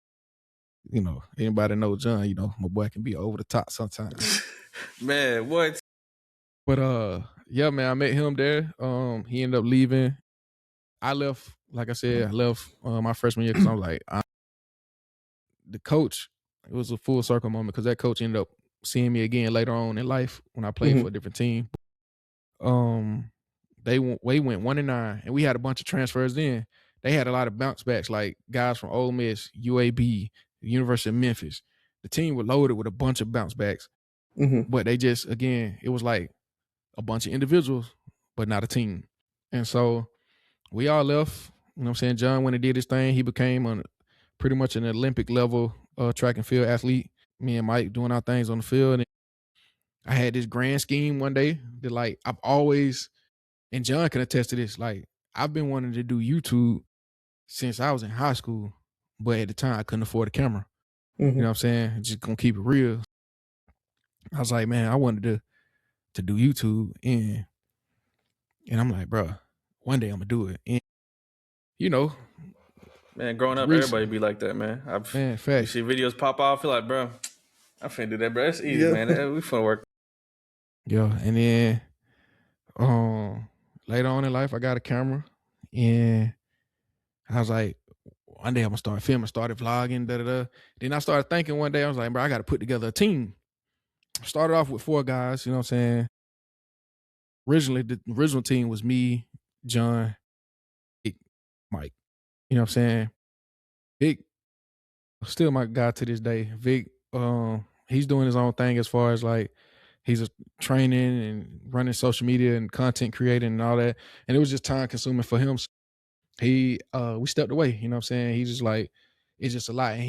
you know, anybody know John, you know, my boy can be over the top sometimes. Man, what? But yeah, man, I met him there. He ended up leaving. I left, like I said, my freshman year because I was like, the coach, it was a full circle moment because that coach ended up seeing me again later on in life when I played for a different team. They went 1-9, and we had a bunch of transfers then. They had a lot of bounce backs, like guys from Ole Miss, UAB, the University of Memphis. The team was loaded with a bunch of bounce backs. But they just, again, it was like a bunch of individuals, but not a team. And so we all left. You know what I'm saying? John went and did his thing. He became pretty much an Olympic level track and field athlete. Me and Mike doing our things on the field. And I had this grand scheme one day that like I've always, and John can attest to this, like I've been wanting to do YouTube since I was in high school, but at the time I couldn't afford a camera. You know what I'm saying? Just gonna keep it real. I was like, man, I wanted to do YouTube, and I'm like, bro, one day I'm gonna do it. And you know, man, growing up, everybody be like that, man. Man, facts. You see videos pop off, I feel like, bro, I finna do that, bro. It's easy, man. We finna work. Yeah, and then later on in life, I got a camera, and I was like, one day I'm gonna start filming, started vlogging, da-da-da. Then I started thinking one day, I was like, bro, I gotta put together a team. Started off with 4 guys, you know what I'm saying? Originally, the original team was me, John, Mike. You know what I'm saying? Vic, still my guy to this day. Vic, he's doing his own thing as far as like he's training and running social media and content creating and all that. And it was just time consuming for him. So we stepped away, you know what I'm saying? He's just like, it's just a lot. And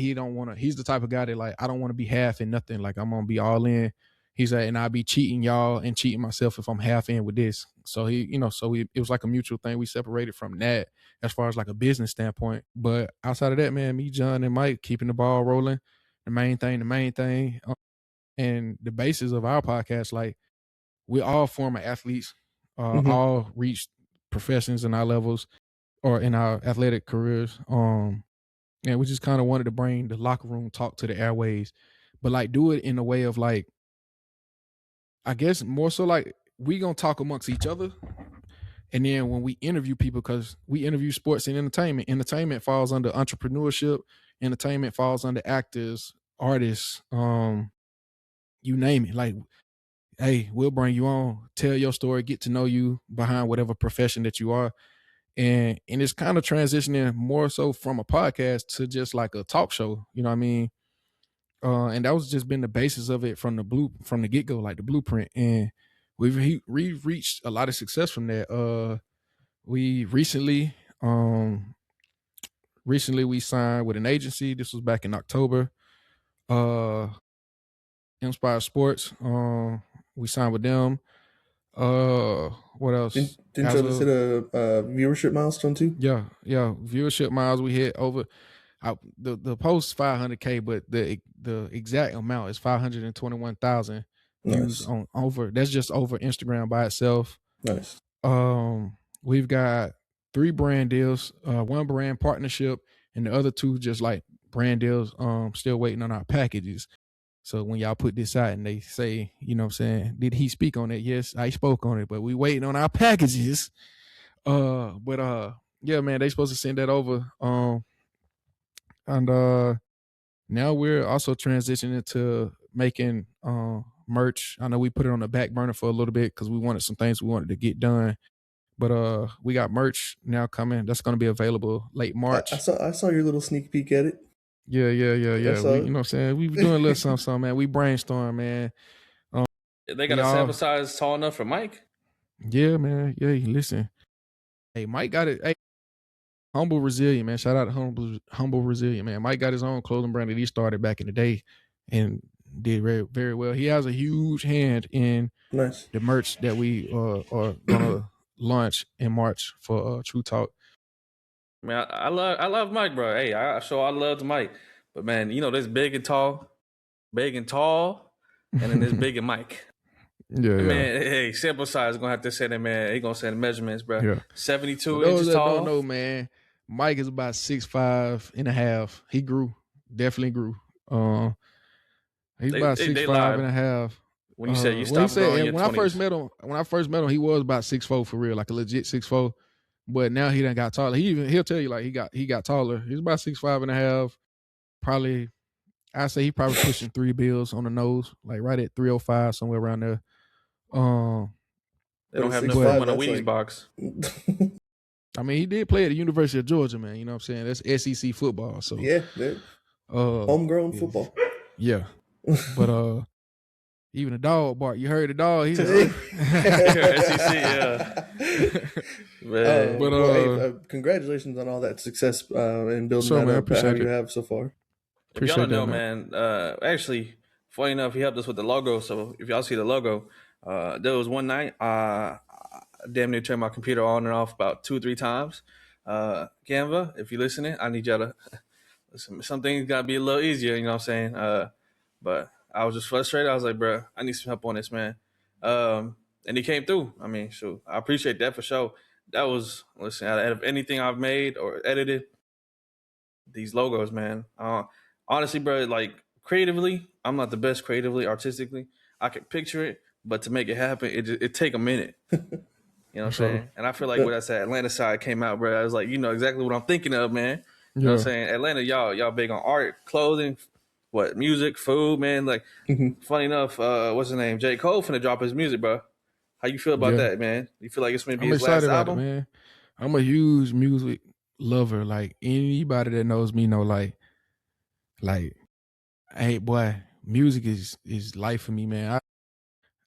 he's the type of guy that like, I don't want to be half in nothing. Like I'm going to be all in. He's like, and I'll be cheating y'all and cheating myself if I'm half in with this. So it was like a mutual thing. We separated from that as far as like a business standpoint. But outside of that, man, me, John, and Mike keeping the ball rolling. The main thing. And the basis of our podcast, like we're all former athletes, all reached professions in our levels or in our athletic careers. And we just kind of wanted to bring the locker room talk to the airways, but like do it in a way of like, I guess more so like we gonna talk amongst each other. And then when we interview people, because we interview sports and entertainment falls under entrepreneurship, entertainment falls under actors, artists, you name it. Like, hey, we'll bring you on, tell your story, get to know you behind whatever profession that you are. and it's kind of transitioning more so from a podcast to just like a talk show. You know what I mean? And that was just been the basis of it from the get go, like the blueprint. And we've reached a lot of success from that. We recently we signed with an agency. This was back in October. Inspire Sports. We signed with them. What else? Didn't y'all just hit a viewership milestone too? Yeah. Viewership miles we hit over. The post 500K, but the exact amount is 521,000 views on over. That's just over Instagram by itself. Nice. We've got 3 brand deals, 1 brand partnership, and the other 2 just like brand deals. Still waiting on our packages. So when y'all put this out and they say, you know what I'm saying, did he speak on it? Yes, I spoke on it, but we waiting on our packages. Yeah, man, they supposed to send that over. And now we're also transitioning to making merch. I know we put it on the back burner for a little bit because we wanted some things we wanted to get done. But we got merch now coming. That's going to be available late March. I saw your little sneak peek at it. Yeah. We, you know what I'm saying? We doing a little something, man. We brainstorm, man. They got a sample size tall enough for Mike? Yeah, man. Yeah, listen. Hey, Mike got it. Hey, Humble Resilient, man. Shout out to Humble Resilient, man. Mike got his own clothing brand that he started back in the day and did very, very well. He has a huge hand in the merch that we are gonna launch in March for True Talk. Man, I love Mike, bro. Hey, I loved Mike. But man, you know, there's big and tall, and then there's big and Mike. Yeah, man. Hey, sample size gonna have to say that, man. He gonna say the measurements, bro. Yeah. 72 inches tall. Don't know, man. Mike is about 6'5" and a half. He definitely grew. He's about 6'5" and a half. When you said you stopped growing in your 20s. When I first met him, he was about 6'4" for real, like a legit 6'4". But now he done got taller. He'll tell you like he got taller. He's about 6'5" and a half. Probably, I say he probably pushing 3 bills on the nose, like right at 305, somewhere around there. They don't have enough room in a Wheaties box. I mean, he did play at the University of Georgia, man. You know what I'm saying? That's SEC football. So yeah, homegrown football. Yeah, but even the dog bark. You heard the dog? He's SEC, yeah. Hey, congratulations on all that success and building that up how you have so far. If y'all don't know, man, actually, funny enough, he helped us with the logo. So if y'all see the logo, there was one night I damn near turned my computer on and off about 2 or 3 times. Canva, if you're listening, I need y'all to listen. Some things got to be a little easier, you know what I'm saying? But I was just frustrated. I was like, bro, I need some help on this, man. And he came through. I mean, shoot, I appreciate that for sure. That was, listen, out of anything I've made or edited, these logos, man. Honestly, bro, like creatively, I'm not the best creatively, artistically. I can picture it, but to make it happen, it take a minute. You know what I'm saying? And I feel like when I said Atlanta side came out, bro, I was like, you know exactly what I'm thinking of, man. You know what I'm saying? Atlanta, y'all big on art, clothing, music, food, man. Like, funny enough, what's his name? J. Cole finna drop his music, bro. How you feel about that, man? You feel like it's gonna be his last album? It, man. I'm a huge music lover. Like anybody that knows me know, like, hey, boy, music is life for me, man.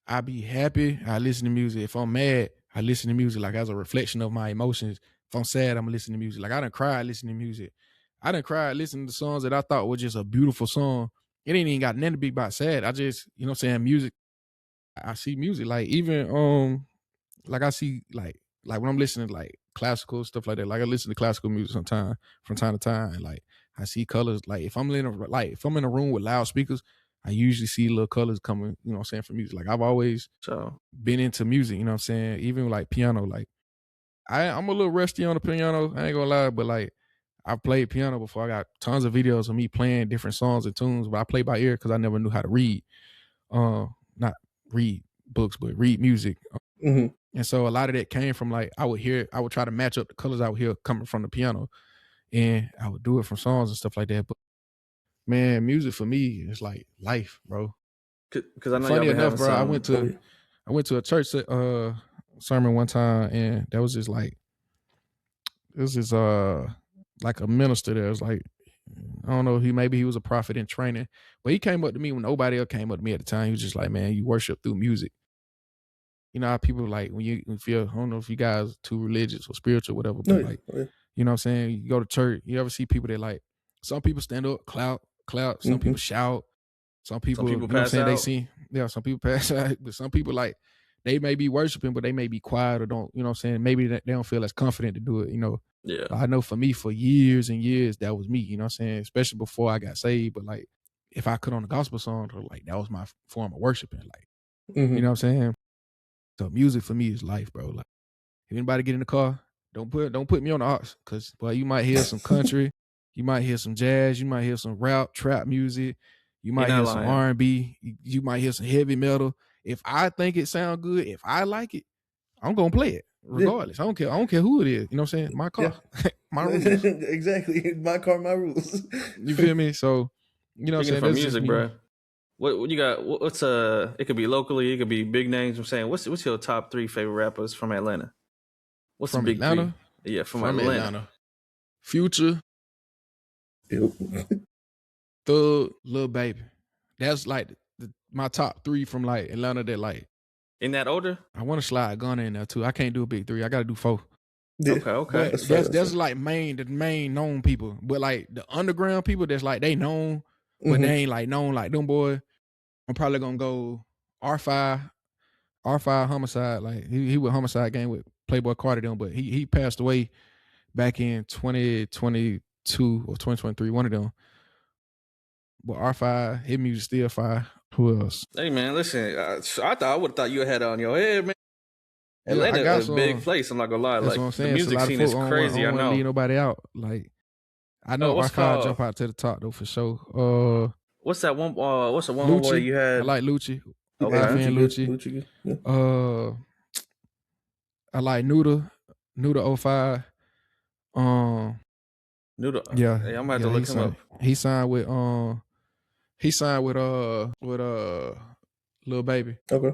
I be happy, I listen to music. If I'm mad, I listen to music like as a reflection of my emotions. If I'm sad, I'm listening to music. Like I done cried listening to music. I done cried listening to songs that I thought were just a beautiful song. It ain't even got nothing to be about sad. I just, you know what I'm saying, music. I see music like even like I see like when I'm listening to like classical stuff like that. Like I listen to classical music from time to time. And like I see colors. Like if I'm in a room with loudspeakers, I usually see little colors coming, you know what I'm saying, from music. Like I've always been into music, you know what I'm saying? Even like piano, like I'm a little rusty on the piano, I ain't gonna lie, but like I've played piano before. I got tons of videos of me playing different songs and tunes, but I play by ear because I never knew how to read. Not read books, but read music. And so a lot of that came from like I would try to match up the colors I would hear coming from the piano, and I would do it from songs and stuff like that. But man, music for me is like life, bro. Because I know funny enough, bro, I went to a church sermon one time, and that was just like this is like a minister that was like, I don't know, maybe he was a prophet in training, but he came up to me when nobody else came up to me at the time. He was just like, man, you worship through music. You know how people like when you feel, I don't know if you guys too religious or spiritual or whatever, but like, you know what I'm saying? You go to church, you ever see people that like, some people stand up, clap, some people shout, some people you know what I'm saying? They see, some people pass out, but some people like, they may be worshiping, but they may be quiet or don't, you know what I'm saying? Maybe they don't feel as confident to do it, you know? Yeah. I know for me, for years and years, that was me, you know what I'm saying? Especially before I got saved, but like, if I could on a gospel song, like that was my form of worshiping, like, you know what I'm saying? So music for me is life, bro. Like, if anybody get in the car, don't put me on the aux, cause boy, you might hear some country, you might hear some jazz, you might hear some rap, trap music, you might hear some R&B, you might hear some heavy metal. If I think it sound good, if I like it, I'm gonna play it regardless. I don't care who it is. You know what I'm saying? My car, my rules. Exactly, my car, my rules. You feel me? So, you know, what I'm saying, from music, bro. What you got? What's it could be locally, it could be big names. I'm saying, what's your top 3 favorite rappers from Atlanta? What's from the big Atlanta? 3? Yeah, from Atlanta. Future, Thug, Lil Baby. That's like my top 3 from like Atlanta that like. In that order? I want to slide Gunna in there too. I can't do a big 3. I got to do 4. Yeah. Okay. But that's like the main known people. But like the underground people that's like they known, but they ain't like known like them boy. I'm probably gonna go R5 Homicide. Like he with Homicide Gang with Playboy Carter them, but he passed away back in 2022 or 2023, one of them. But R5, his music still fire. Who else? Hey man, listen, I thought I would have thought you had on your head, man. Atlanta is a big place. I'm not gonna lie. That's like what I'm saying. The music scene is crazy. I know. Leave nobody out. Like I know R5 jump out to the top though for sure. What's that one? What's the one boy you had? I like Lucci. Okay, Lucci. Yeah. I like Nuda 05. Nuda. Yeah, hey, I'm about to look him up. He signed with Lil Baby. Okay.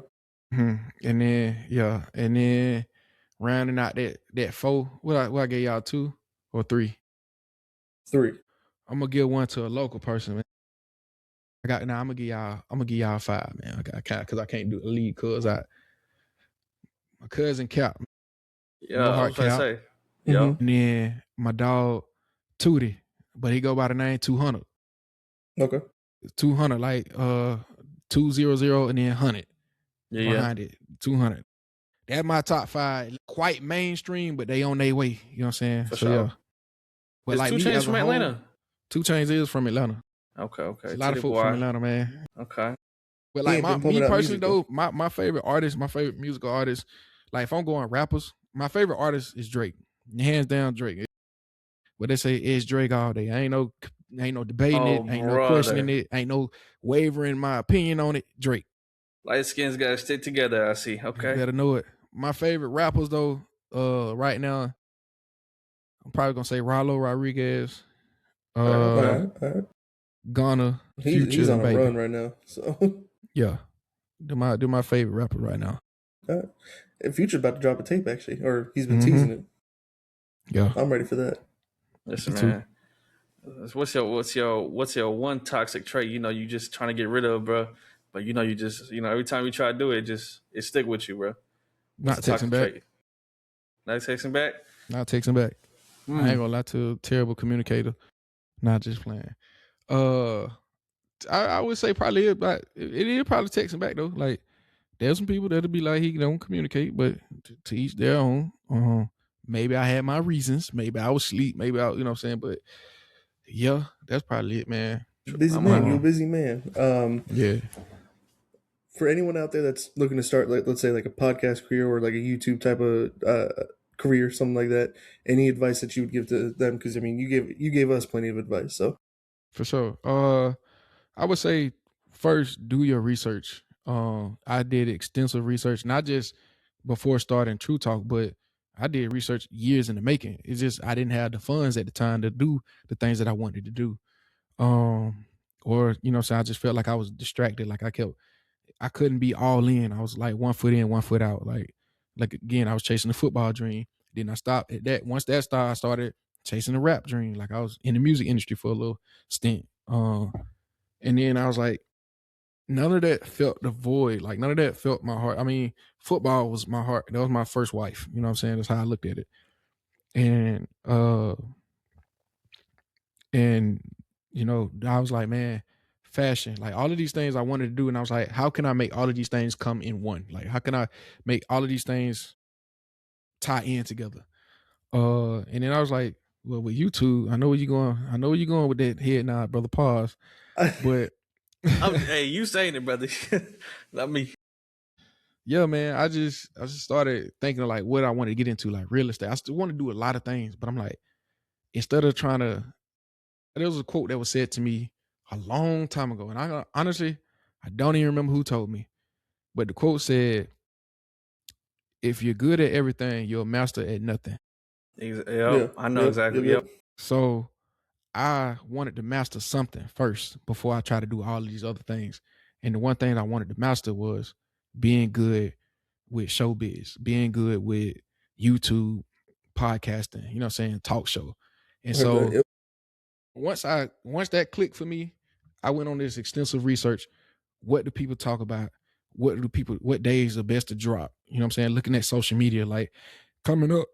And then rounding out that 4. What I gave y'all 2 or 3? 3. I'm gonna give one to a local person, man. I'm gonna give y'all 5, man. Cause I can't do the lead cause my cousin Cap. Yeah, I was gonna say. Yeah. And then my dog Tootie, but he go by the name 200. Okay. 200, like 200 and then 100 behind it. 200. That's my top 5. Quite mainstream, but they on their way. You know what I'm saying? For sure. Yeah. But is like 2 Chainz from Atlanta? 2 Chainz is from Atlanta. Okay. A lot of folks from Atlanta, man. Okay. But like me personally though, my favorite artist, my favorite musical artist, like if I'm going rappers, my favorite artist is Drake. Hands down Drake. But they say it's Drake all day. Ain't no debating it, ain't no questioning it, ain't no wavering my opinion on it. Drake. Light skins gotta stick together, I see. Okay. You better know it. My favorite rappers though, right now, I'm probably gonna say Rollo Rodriguez, Gunna, Future, he's on a Baby. run right now. So yeah, do my favorite rapper right now. Future's about to drop a tape actually, or he's been teasing it. Yeah, I'm ready for that. Listen, man. What's your one toxic trait? You know, you just trying to get rid of, bro. But you know, you just every time you try to do it, it stick with you, bro. Not texting back. Trait? Not texting back. Not texting back. I ain't gonna lie to a terrible communicator. Not just playing. I would say probably it is probably texting back though. Like there's some people that'll be like he don't communicate, but to each their own. Maybe I had my reasons. Maybe I was asleep. Maybe I, you know what I'm saying. But yeah, that's probably it, man. Busy man, you're a busy man. Yeah. For anyone out there that's looking to start, like, let's say like a podcast career or like a YouTube type of career, something like that, any advice that you would give to them? Because I mean, you gave us plenty of advice. So for sure, I would say first do your research. I did extensive research, not just before starting True Talk, but I did research years in the making. It's just I didn't have the funds at the time to do the things that I wanted to do. Or, so I just felt like I was distracted. Like I couldn't be all in. I was like 1 foot in, 1 foot out. Like again, I was chasing the football dream. Then I stopped at that. Once that started, I started chasing the rap dream. Like I was in the music industry for a little stint. And then I was like, none of that felt the void. Like none of that felt my heart. I mean, football was my heart. That was my first wife. You know what I'm saying? That's how I looked at it. And you know, I was like, man, fashion, like all of these things I wanted to do. And I was like, how can I make all of these things come in one? Like, how can I make all of these things tie in together? And then I was like, well, with YouTube, I know where you're going with that head nod, brother. Pause. But hey, you saying it, brother. Not me. Yeah, man. I just started thinking of like what I wanted to get into, like real estate. I still want to do a lot of things, but I'm like, instead of trying to, there was a quote that was said to me a long time ago. And I honestly, I don't even remember who told me, but the quote said, if you're good at everything, you're a master at nothing. Yep, I know exactly. Yep. So I wanted to master something first before I try to do all of these other things. And the one thing I wanted to master was being good with showbiz, being good with YouTube, podcasting, you know what I'm saying, talk show. And so once that clicked for me, I went on this extensive research. What do people talk about? What days are best to drop? You know what I'm saying? Looking at social media, like coming up,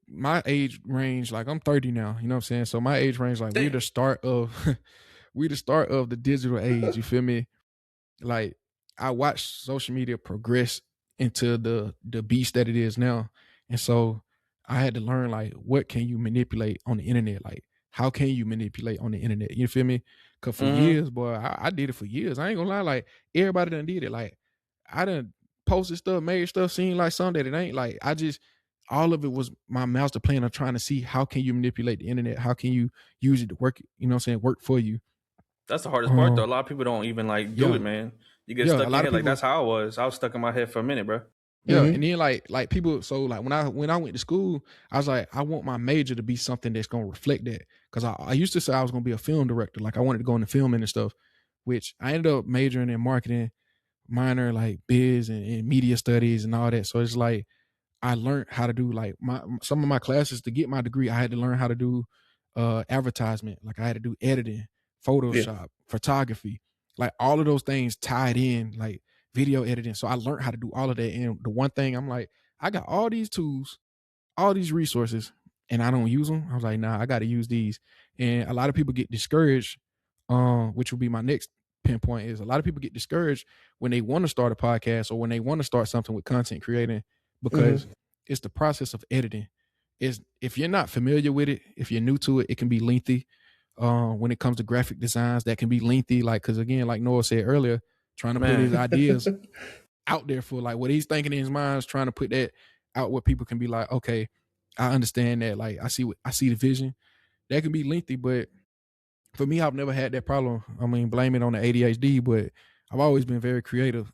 my age range, like I'm 30 now, you know what I'm saying? So my age range, like we're the start of the digital age, you feel me? Like I watched social media progress into the beast that it is now. And so I had to learn like what can you manipulate on the internet? Like how can you manipulate on the internet? You feel me? Cause for years, boy, I did it for years. I ain't gonna lie, like everybody done did it. Like I done posted stuff, made stuff seem like something that it ain't. Like all of it was my master plan of trying to see how can you manipulate the internet? How can you use it to work, you know what I'm saying, work for you. That's the hardest part though. A lot of people don't even like do it, man. You get stuck in your head. Like that's how I was. I was stuck in my head for a minute, bro. Yeah, and then like people, so like when I went to school, I was like, I want my major to be something that's gonna reflect that. Cause I used to say I was gonna be a film director. Like I wanted to go into filming and stuff, which I ended up majoring in marketing, minor like biz and media studies and all that. So it's like I learned how to do like some of my classes to get my degree. I had to learn how to do advertisement. Like I had to do editing, Photoshop, photography, like all of those things tied in, like video editing. So I learned how to do all of that. And the one thing I'm like, I got all these tools, all these resources, and I don't use them. I was like, nah, I got to use these. And a lot of people get discouraged, which will be my next pinpoint, is a lot of people get discouraged when they want to start a podcast or when they want to start something with content creating, because it's the process of editing. Is if you're not familiar with it, if you're new to it, it can be lengthy. When it comes to graphic designs, that can be lengthy. Like, cause again, like Noah said earlier, trying to put his ideas out there for like what he's thinking in his mind, is trying to put that out where people can be like, okay, I understand that. Like I see the vision. That can be lengthy, but for me, I've never had that problem. I mean, blame it on the ADHD, but I've always been very creative.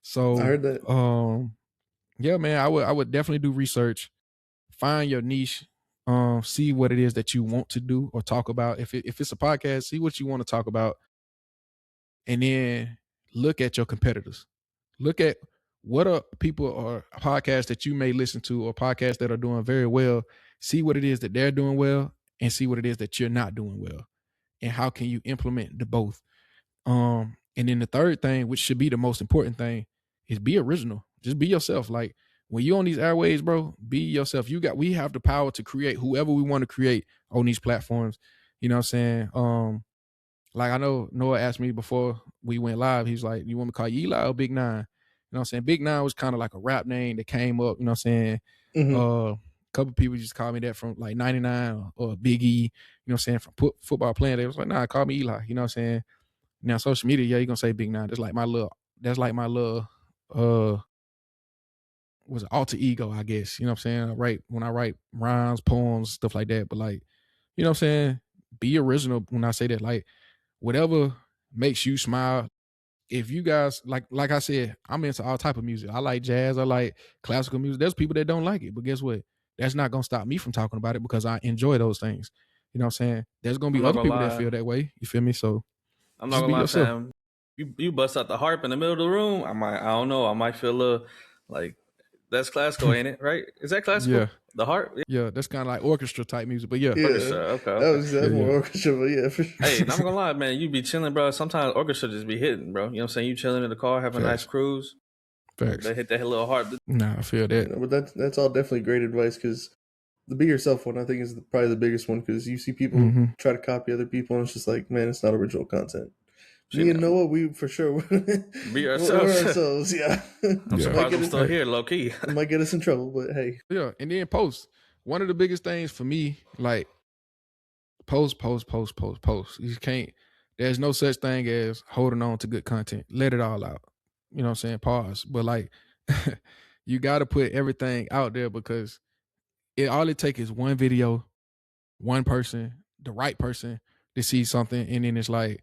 So I heard that. Yeah, man, I would definitely do research, find your niche, see what it is that you want to do or talk about. If it's a podcast, see what you want to talk about, and then look at your competitors. Look at what are people or podcasts that you may listen to or podcasts that are doing very well. See what it is that they're doing well and see what it is that you're not doing well. And how can you implement the both? And then the third thing, which should be the most important thing, is be original. Just be yourself. Like when you're on these airways, bro, be yourself. We have the power to create whoever we want to create on these platforms. You know what I'm saying? Like I know Noah asked me before we went live, he's like, you want me to call you Eli or Big Nine? You know what I'm saying? Big Nine was kind of like a rap name that came up, you know what I'm saying? A couple people just called me that from like 99 or Big E, you know what I'm saying, from football playing. They was like, nah, call me Eli, you know what I'm saying? Now social media, yeah, you're gonna say Big Nine. That's like my little was it alter ego, I guess. You know what I'm saying? When I write rhymes, poems, stuff like that. But like, you know what I'm saying? Be original when I say that. Like whatever makes you smile. If you guys like I said, I'm into all type of music. I like jazz, I like classical music. There's people that don't like it, but guess what? That's not gonna stop me from talking about it because I enjoy those things. You know what I'm saying? There's gonna be other people that feel that way. You feel me? So I'm not gonna lie, fam. You bust out the harp in the middle of the room. I don't know. I might feel a little like That's classical, ain't it? Right? Is that classical? Yeah. The harp? Yeah, that's kind of like orchestra type music, but yeah. Yeah, Orchestra. Okay. that's more orchestra, but yeah, for sure. Hey, not gonna lie, man. You be chilling, bro. Sometimes orchestra just be hitting, bro. You know what I'm saying? You chilling in the car, having a nice cruise. Facts. They hit that little harp. Nah, I feel that. But that's all definitely great advice, because the be yourself one, I think, is probably the biggest one, because you see people try to copy other people, and it's just like, man, it's not original content. Me and Noah, we for sure be ourselves. We're ourselves, yeah. I'm surprised I'm still here, low key. It might get us in trouble, but hey. Yeah, and then post. One of the biggest things for me, like post. You can't. There's no such thing as holding on to good content. Let it all out. You know what I'm saying? Pause. But like, you got to put everything out there, because all it takes is one video, one person, the right person to see something, and then it's like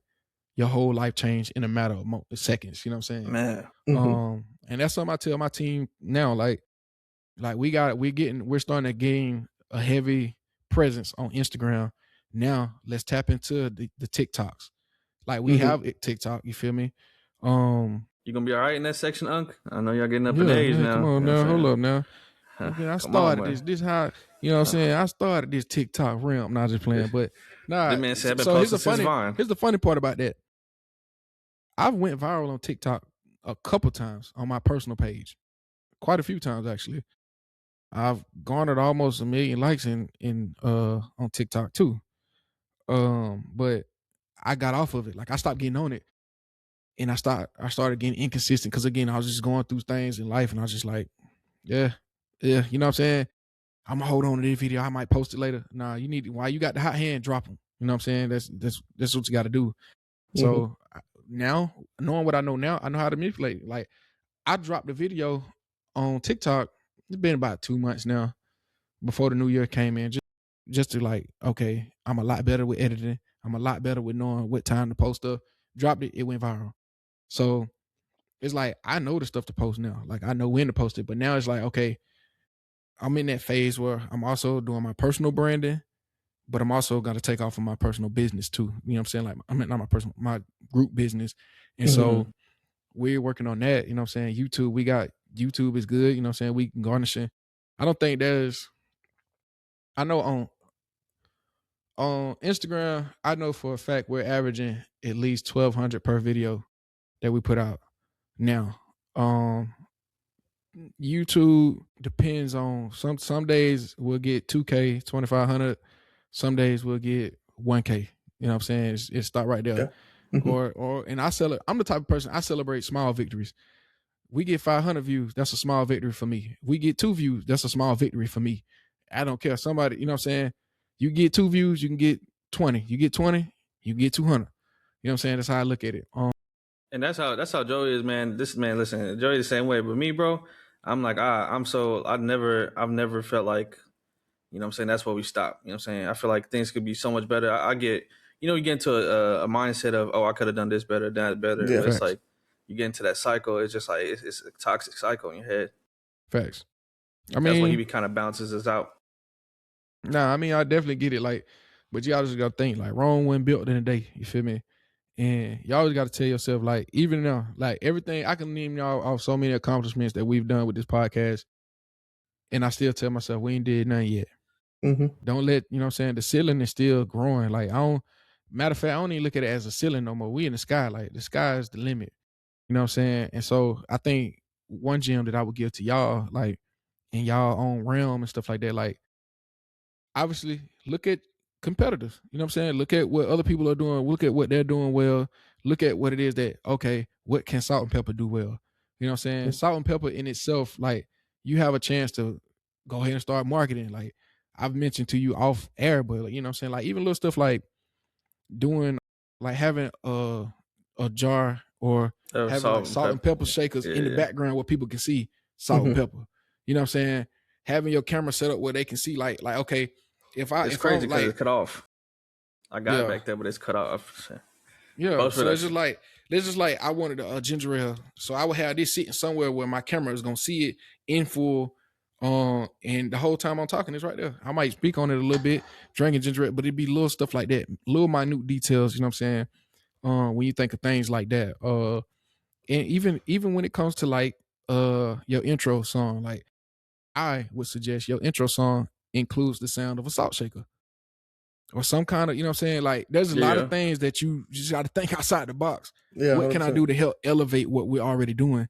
your whole life changed in a matter of seconds. You know what I'm saying? Man. And that's something I tell my team now. Like we're starting to gain a heavy presence on Instagram. Now let's tap into the TikToks. Like we have TikTok, you feel me? You gonna be all right in that section, Unc? I know y'all getting up in age now. Come on, now, hold up now. I started this how, you know what I'm saying? I started this TikTok realm. Not just playing, but nah. Man said, so here's the funny part about that. I've went viral on TikTok a couple times on my personal page, quite a few times actually. I've garnered almost 1 million likes on TikTok too. But I got off of it. Like I stopped getting on it, and I started getting inconsistent, because again, I was just going through things in life, and I was just like, yeah, you know what I'm saying? I'm gonna hold on to this video. I might post it later. Nah, while you got the hot hand, drop them. You know what I'm saying? That's what you got to do. So now, knowing what I know now, I know how to manipulate it. Like I dropped the video on TikTok. It's been about 2 months now, before the new year came in. Just to like, okay, I'm a lot better with editing. I'm a lot better with knowing what time to post stuff. Dropped it, it went viral. So it's like, I know the stuff to post now. Like I know when to post it. But now it's like, okay, I'm in that phase where I'm also doing my personal branding, but I'm also got to take off of my personal business too. You know what I'm saying? Like, I mean, not my group business. And so we're working on that. You know what I'm saying? YouTube is good. You know what I'm saying? We can garnishing. I don't think I know on Instagram, I know for a fact we're averaging at least 1,200 per video that we put out now. YouTube depends on some days we'll get 2K, 2,500. Some days we'll get 1K. You know what I'm saying? It's start right there. Yeah. And I'm the type of person, I celebrate small victories. We get 500 views, that's a small victory for me. If we get 2 views, that's a small victory for me. I don't care. Somebody, you know what I'm saying? You get 2 views, you can get 20. You get 20, you get 200. You know what I'm saying? That's how I look at it. And that's how Joey is, man. Listen, Joey the same way. But me, bro, I'm like, I've never felt like, you know what I'm saying, that's where we stop. You know what I'm saying? I feel like things could be so much better. I get, you get into a mindset of, I could have done this better, that better. Yeah, it's like, you get into that cycle. It's just like, it's a toxic cycle in your head. Facts. That's when he kind of bounces us out. Nah, I mean, I definitely get it. Like, but you always got to think, like, Rome wasn't built in a day. You feel me? And you always got to tell yourself, like, even now, like, everything, I can name y'all off so many accomplishments that we've done with this podcast. And I still tell myself, we ain't did nothing yet. Don't let, you know what I'm saying, the ceiling is still growing. Like, matter of fact, I don't even look at it as a ceiling no more. We in the sky. Like, the sky is the limit. You know what I'm saying? And so I think one gem that I would give to y'all, like, in y'all own realm and stuff like that, like, obviously look at competitors. You know what I'm saying? Look at what other people are doing. Look at what they're doing well. Look at what it is that, okay, what can SaltNPeppa do well? You know what I'm saying? SaltNPeppa in itself, like, you have a chance to go ahead and start marketing. Like, I've mentioned to you off air, but, like, you know what I'm saying? Like, even little stuff like doing, like, having a jar or having like SaltNPeppa shakers in the background where people can see SaltNPeppa. You know what I'm saying? Having your camera set up where they can see, like, okay, it's crazy because it's cut off. I got it back there, but it's cut off. Yeah, so it's just like I wanted a ginger ale, so I would have this sitting somewhere where my camera is gonna see it in full. And the whole time I'm talking, it's right there. I might speak on it a little bit, drinking ginger ale, but it'd be little stuff like that, little minute details. You know what I'm saying? When you think of things like that, and even when it comes to like your intro song, like I would suggest your intro song includes the sound of a salt shaker or some kind of, you know what I'm saying? Like, there's a lot of things that you just got to think outside the box. Yeah, what can I 100%. do to help elevate what we're already doing?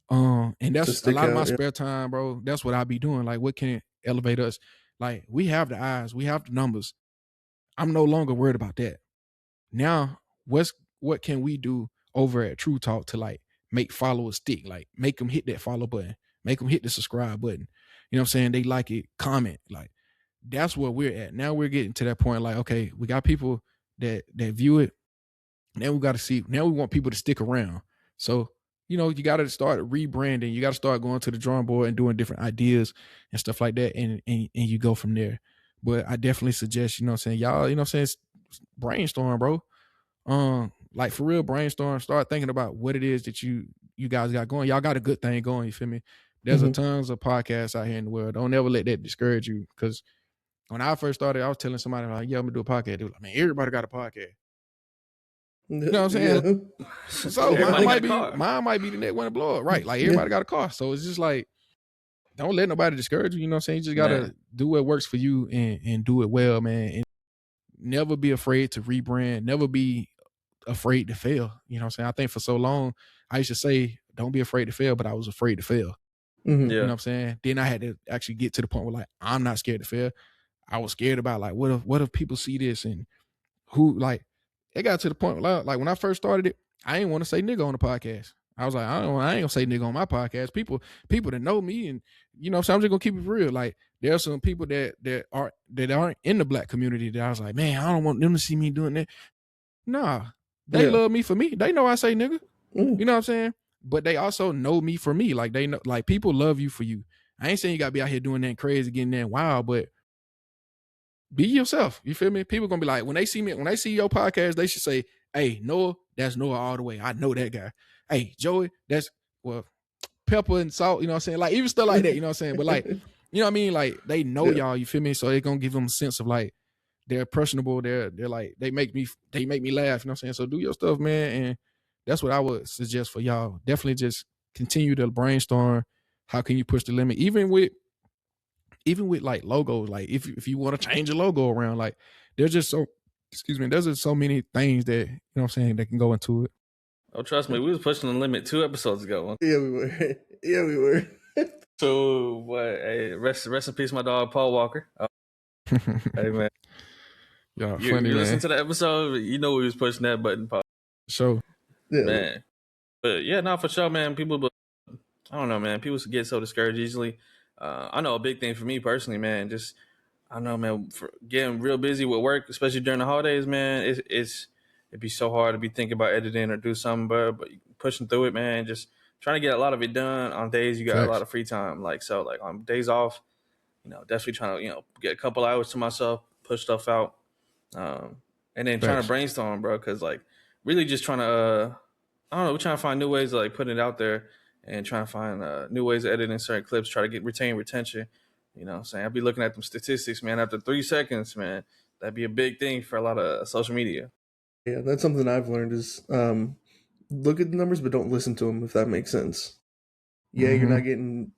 And that's a lot of my yeah. spare time, bro. That's what I be doing. Like, what can elevate us? Like, we have the eyes, we have the numbers. I'm no longer worried about that. Now, what can we do over at True Talk to like make followers stick? Like, make them hit that follow button, make them hit the subscribe button. You know what I'm saying? They like it, comment. Like, that's where we're at. Now we're getting to that point. Like, okay, we got people that view it. Now we got to see. Now we want people to stick around. So, you know, you got to start rebranding. You got to start going to the drawing board and doing different ideas and stuff like that. And you go from there. But I definitely suggest, you know what I'm saying, y'all, you know what I'm saying, brainstorm, bro. Like, for real, brainstorm. Start thinking about what it is that you guys got going. Y'all got a good thing going. You feel me? There's a tons of podcasts out here in the world. Don't ever let that discourage you. Because when I first started, I was telling somebody like, "Yeah, I'm gonna do a podcast." They were like, "Man, everybody got a podcast." You know what I'm saying? Yeah. So mine might be the next one to blow up, right? Like, everybody got a car, so it's just like, don't let nobody discourage you. You know what I'm saying? You just gotta do what works for you and do it well, man. And never be afraid to rebrand. Never be afraid to fail. You know what I'm saying? I think for so long I used to say, "Don't be afraid to fail," but I was afraid to fail. You know what I'm saying? Then I had to actually get to the point where, like, I'm not scared to fail. I was scared about, like, what if people see this, and who, like, it got to the point where, like, when I first started it, I didn't want to say nigga on the podcast. I was like, I ain't gonna say nigga on my podcast. People that know me, and you know, so I'm just gonna keep it real. Like, there are some people that aren't in the black community that I was like, man, I don't want them to see me doing that. Nah, they love me for me. They know I say nigga. You know what I'm saying? But they also know me for me. Like, they know, like, people love you for you. I ain't saying you gotta be out here doing that crazy, getting that wild, but be yourself. You feel me? People gonna be like, when they see me, when they see your podcast, they should say, "Hey, Noah, that's Noah all the way. I know that guy. Hey, Joey, that's, well, Peppa and Salt." You know what I'm saying? Like, even stuff like that. You know what I'm saying? But, like, you know what I mean? Like, they know y'all. You feel me? So it gonna give them a sense of, like, they're personable. They're like, they make me laugh. You know what I'm saying? So do your stuff, man. And that's what I would suggest for y'all. Definitely just continue to brainstorm. How can you push the limit? Even with like logos, like if you want to change a logo around, like, there's just so many things that, you know what I'm saying, that can go into it. Oh, trust me, we was pushing the limit 2 episodes ago. Yeah, we were. Yeah, we were. So, what? Hey, rest in peace, my dog Paul Walker. Hey, man. Yeah, you funny, man. Listen to the episode, you know we was pushing that button, Paul. So, man. But yeah, no, for sure, man. People, I don't know, man. People get so discouraged easily. I know a big thing for me personally, man. Just, I don't know, man. For getting real busy with work, especially during the holidays, man. It'd be so hard to be thinking about editing or do something, but pushing through it, man. Just trying to get a lot of it done on days you got a lot of free time. Like, so, like, on days off, you know, definitely trying to, you know, get a couple hours to myself, push stuff out, and then trying to brainstorm, bro. Because, like, really just trying to, I don't know, we're trying to find new ways to, like, put it out there and trying to find new ways of editing certain clips, try to retain retention. You know what I'm saying? I'll be looking at them statistics, man. After 3 seconds, man, that'd be a big thing for a lot of social media. Yeah, that's something I've learned is look at the numbers, but don't listen to them, if that makes sense. Yeah, you're not getting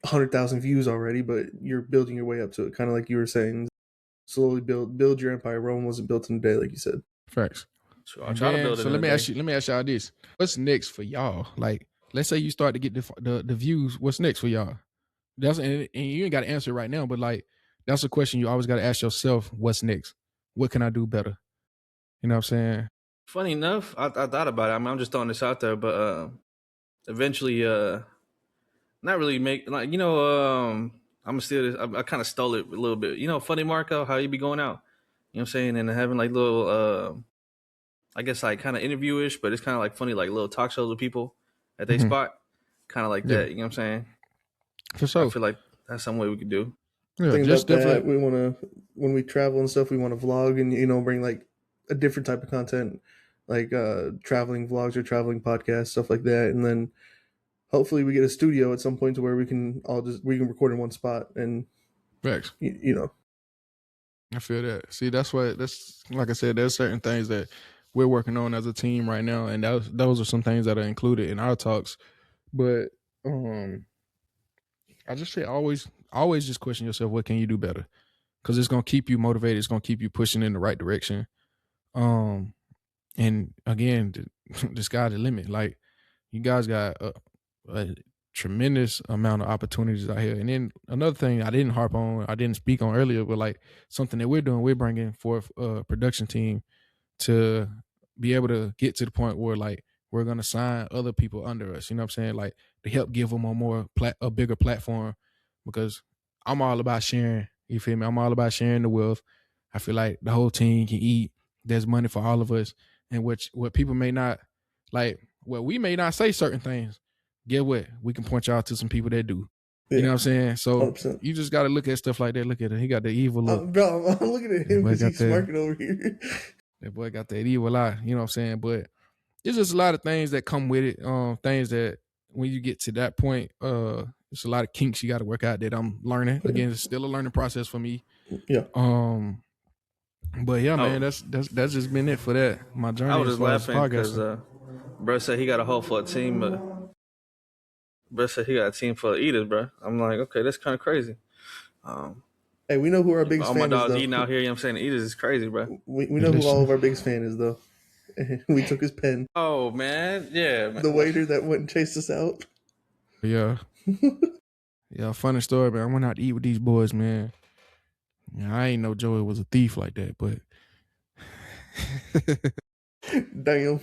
100,000 views already, but you're building your way up to it. Kind of like you were saying, slowly build your empire. Rome wasn't built in a day, like you said. Facts. So I'll try to build it. So let me ask y'all this: what's next for y'all? Like, let's say you start to get the views. What's next for y'all? That's and you ain't got to answer right now, but, like, that's a question you always got to ask yourself. What's next? What can I do better? You know what I'm saying? Funny enough, I thought about it. I mean, I'm just throwing this out there, but eventually, not really make, like, you know, I'm gonna steal this. I kind of stole it a little bit. You know, Funny Marco, how you be going out? You know what I'm saying? And having, like, little, I guess, like, kind of interviewish, but it's kind of like funny, like little talk shows with people at their spot, kind of like that. You know what I'm saying? For sure. I feel like that's some way we could do. Yeah, think about that. We want to, when we travel and stuff, we want to vlog and, you know, bring, like, a different type of content, like traveling vlogs or traveling podcasts, stuff like that. And then hopefully we get a studio at some point to where we can record in one spot. And facts. You know, I feel that. See, that's like I said, there's certain things that we're working on as a team right now, and those are some things that are included in our talks. But I just say always always just question yourself, what can you do better? Because it's gonna keep you motivated. It's gonna keep you pushing in the right direction. And again, the sky's the limit. Like, you guys got a tremendous amount of opportunities out here. And then another thing I didn't speak on earlier, but like something that we're doing, we're bringing forth a production team to be able to get to the point where like we're gonna sign other people under us. You know what I'm saying? Like, to help give them a bigger platform, because I'm all about sharing. You feel me? I'm all about sharing the wealth. I feel like the whole team can eat. There's money for all of us, and what people may not like. Well, we may not say certain things. Get what? We can point y'all to some people that do. Yeah, you know what I'm saying? So 100%. you just got to look at stuff like that. Look at it. He got the evil look. Bro, I'm looking at him because he's smirking over here. That boy got that evil eye. You know what I'm saying? But it's just a lot of things that come with it. Things that when you get to that point, it's a lot of kinks you got to work out that I'm learning. Again, it's still a learning process for me. Yeah. But yeah, man, that's just been it for that. My journey. I was just laughing because bro said he got a hope for a team, but bro said he got a team full of eaters, bro. I'm like, okay, that's kind of crazy. Hey, we know who our biggest fan is, though. All my dogs eating out here, you know what I'm saying? The eaters is crazy, bro. We know who all of our biggest fan is, though. We took his pen. Oh, man. Yeah, man. The waiter that went and chased us out. Yeah. Yeah, funny story, man. I went out to eat with these boys, man. Yeah, I ain't know Joey was a thief like that, but damn.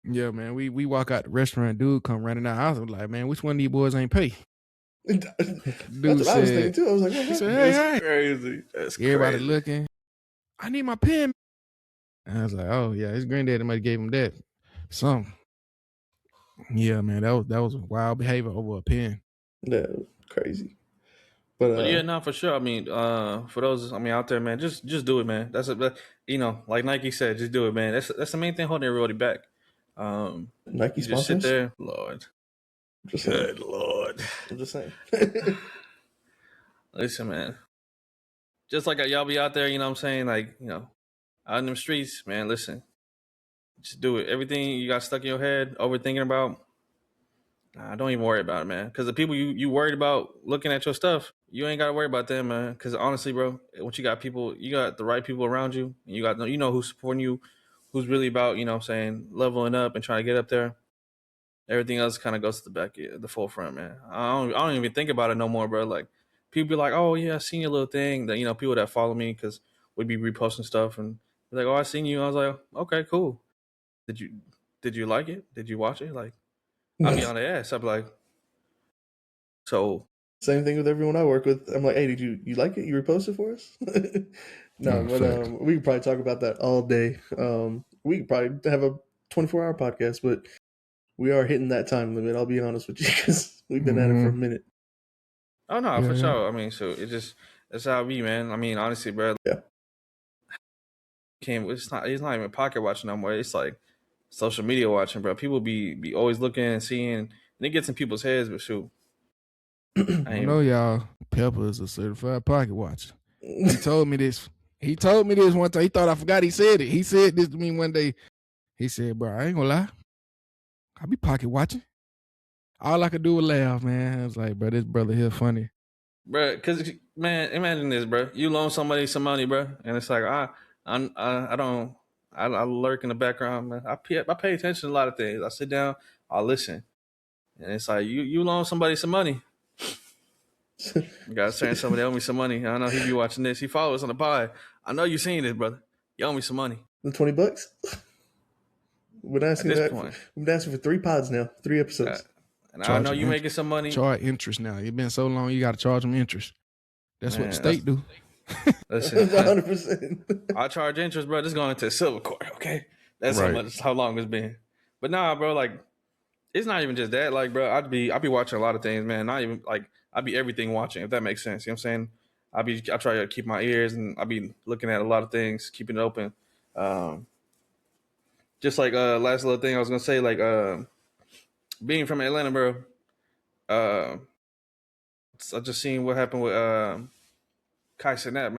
Yeah, man. We walk out the restaurant, dude come running out. I was like, man, which one of these boys ain't pay? Dude, that's what I was thinking too. I was like, he said, hey, that's crazy. That's everybody crazy. Looking. I need my pen. And I was like, oh yeah, his granddaddy might have gave him that. Something. Yeah, man, that was wild behavior over a pen. Yeah, crazy. But yeah, no, for sure. I mean, for those, out there, man, just do it, man. That's like Nike said, just do it, man. That's the main thing holding everybody back. Nike sponsors? Just sit there, Lord. Just Good Lord. I'm just saying. Listen, man. Just like y'all be out there, you know what I'm saying? Like, out in them streets, man, listen. Just do it. Everything you got stuck in your head, overthinking about, don't even worry about it, man. Because the people you worried about looking at your stuff, you ain't got to worry about them, man. Because honestly, bro, once you got the right people around you, and you know who's supporting you, who's really about, you know what I'm saying, leveling up and trying to get up there. Everything else kind of goes to the forefront, man. I don't even think about it no more, bro. Like, people be like, oh yeah, I seen your little thing. That, people that follow me because we'd be reposting stuff and be like, oh, I seen you. I was like, okay, cool. Did you like it? Did you watch it? Like, I'd be on the ass. I'd be like, so. Same thing with everyone I work with. I'm like, hey, did you like it? You reposted for us? No, but we could probably talk about that all day. We could probably have a 24-hour podcast, but we are hitting that time limit. I'll be honest with you, because we've been at it for a minute. Oh no, for sure. So that's how it be, man. Honestly, bro. Yeah. It's not even pocket watching no more. It's like social media watching, bro. People be always looking and seeing, and it gets in people's heads. But shoot, I know y'all. Peppa is a certified pocket watcher. He told me this. He told me this one time. He thought I forgot he said it. He said this to me one day. He said, bro, I ain't gonna lie. I be pocket watching. All I could do was laugh, man. I was like, bro, this brother here funny. Bro, because, man, imagine this, bro. You loan somebody some money, bro, and it's like, I lurk in the background, man. I pay attention to a lot of things. I sit down, I listen. And it's like, you loan somebody some money. You got a certain somebody owe me some money. I know he be watching this. He follows on the pod. I know you seen this, brother. You owe me some money. The $20? We've been asking for 3 pods now, 3 episodes. And I know you making some money. Charge interest now. It's been so long, you got to charge them interest. That's what the state do. Listen, 100%. I charge interest, bro. This is going into a silver court, okay? That's how long it's been. But nah, bro, like, it's not even just that. Like, bro, I'd be watching a lot of things, man. Not even like I'd be everything watching, if that makes sense. You know what I'm saying? I try to keep my ears, and I'd be looking at a lot of things, keeping it open. Just like last little thing I was gonna say, like being from Atlanta, bro. I just seen what happened with Kai Cenat, man.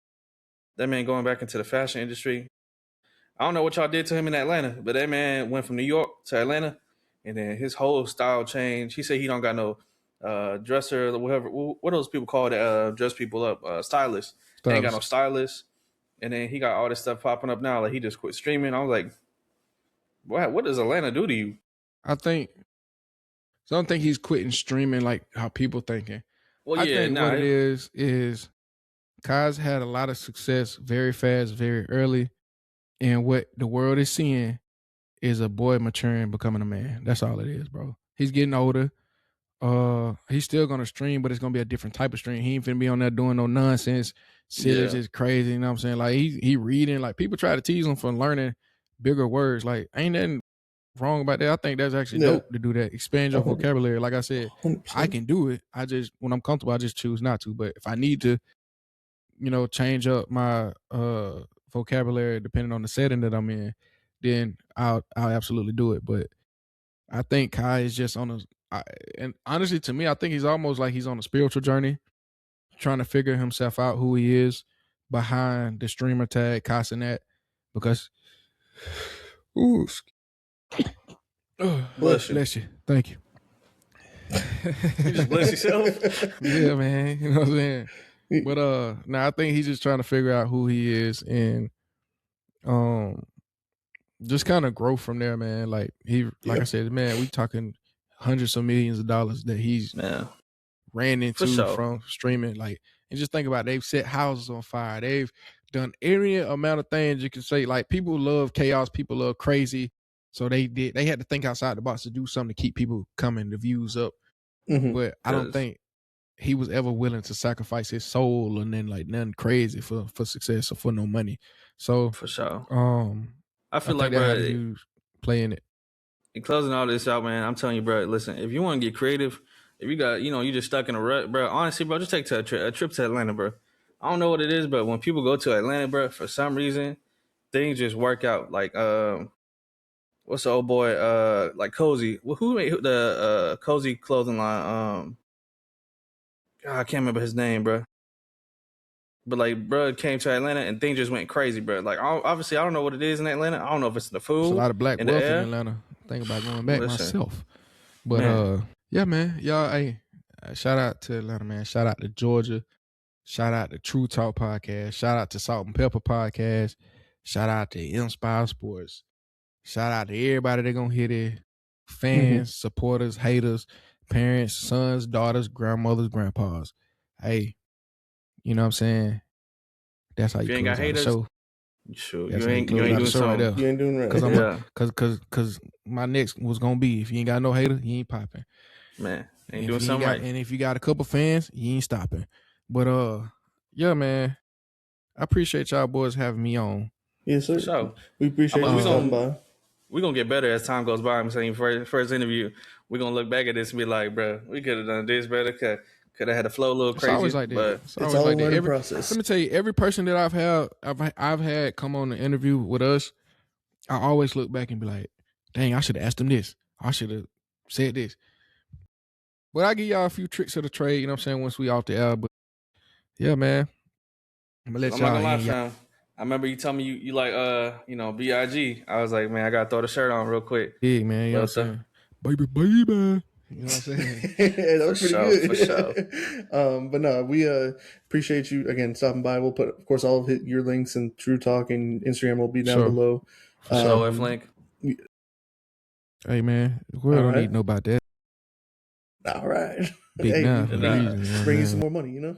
That man going back into the fashion industry. I don't know what y'all did to him in Atlanta, but that man went from New York to Atlanta, and then his whole style changed. He said he don't got no dresser, whatever. What those people call it? Dress people up, stylist. They ain't got no stylist, and then he got all this stuff popping up now. Like he just quit streaming. I was like, what does Atlanta do to you? I don't think he's quitting streaming like how people thinking. Well, I think what it is Kai's had a lot of success very fast, very early, and what the world is seeing is a boy maturing, becoming a man. That's all it is, bro. He's getting older. He's still gonna stream, but it's gonna be a different type of stream. He ain't finna be on there doing no nonsense, silly, just crazy. You know what I'm saying? Like he reading. Like people try to tease him for learning bigger words. Like ain't nothing wrong about that. I think that's actually dope to do that. Expand your vocabulary. Like I said, 100%. I can do it. I just when I'm comfortable, I just choose not to. But if I need to, change up my vocabulary depending on the setting that I'm in, then I'll absolutely do it. But I think Kai is just and honestly, to me, I think he's almost like he's on a spiritual journey, trying to figure himself out, who he is behind the streamer tag, Kai Cenat, because bless you. Thank you. You just bless yourself. Yeah, man. You know what I'm saying? But now I think he's just trying to figure out who he is and just kind of grow from there, man. Like I said, man, we talking hundreds of millions of dollars that he's ran into from streaming. Like, and just think about it, they've set houses on fire. They've done any amount of things you can say. Like people love chaos, people love crazy. So they had to think outside the box to do something to keep people coming, the views up. Mm-hmm. But I don't think he was ever willing to sacrifice his soul and then like nothing crazy for success or for no money. So for sure. I feel like bro, playing it. And closing all this out, man, I'm telling you, bro, listen, if you want to get creative, if you got, you just stuck in a rut, bro, honestly, bro, just take a trip to Atlanta, bro. I don't know what it is, but when people go to Atlanta, bro, for some reason, things just work out. Like, what's the old boy, like Cozy? Well, who made the Cozy clothing line? I can't remember his name, bro. But like, bro, came to Atlanta and things just went crazy, bro. Like, obviously, I don't know what it is in Atlanta. I don't know if it's the food. There's a lot of black wealth in Atlanta. Think about going back myself. But yeah, man, y'all. Hey, shout out to Atlanta, man. Shout out to Georgia. Shout out to True Talk Podcast. Shout out to SaltNPeppa Podcast. Shout out to Inspire Sports. Shout out to everybody that gonna hit it. Fans, supporters, haters, parents, sons, daughters, grandmothers, grandpas. Hey, you know what I'm saying? That's how you ain't got haters. Show. Sure, you ain't doing something. Right, you ain't doing right. Cause my next was gonna be, if you ain't got no hater, you ain't popping. Man, ain't doing something right. And if you got a couple fans, you ain't stopping. But yeah, man, I appreciate y'all boys having me on. Yes, sir. So, we appreciate you stopping by. We're gonna get better as time goes by. I'm saying first interview, we're gonna look back at this and be like, bro, we could have done this better. Could have had a flow a little crazy. It's always like that. But it's all like that. Process. Let me tell you, every person that I've had come on the interview with us, I always look back and be like, dang, I should have asked them this. I should have said this. But I give y'all a few tricks of the trade, you know what I'm saying, once we off the air. But yeah, man. I'm gonna let y'all in. I remember you told me you like B.I.G. I was like, man, I gotta throw the shirt on real quick. Yeah, man, you know what I'm saying? Baby. You know what I'm saying? That was pretty good. For sure. But no, we appreciate you again stopping by. We'll put, of course, all of your links and True Talk and Instagram will be down below. So link. Hey man, we don't need to know about that. All right. Big hey, bring you some more money, you know?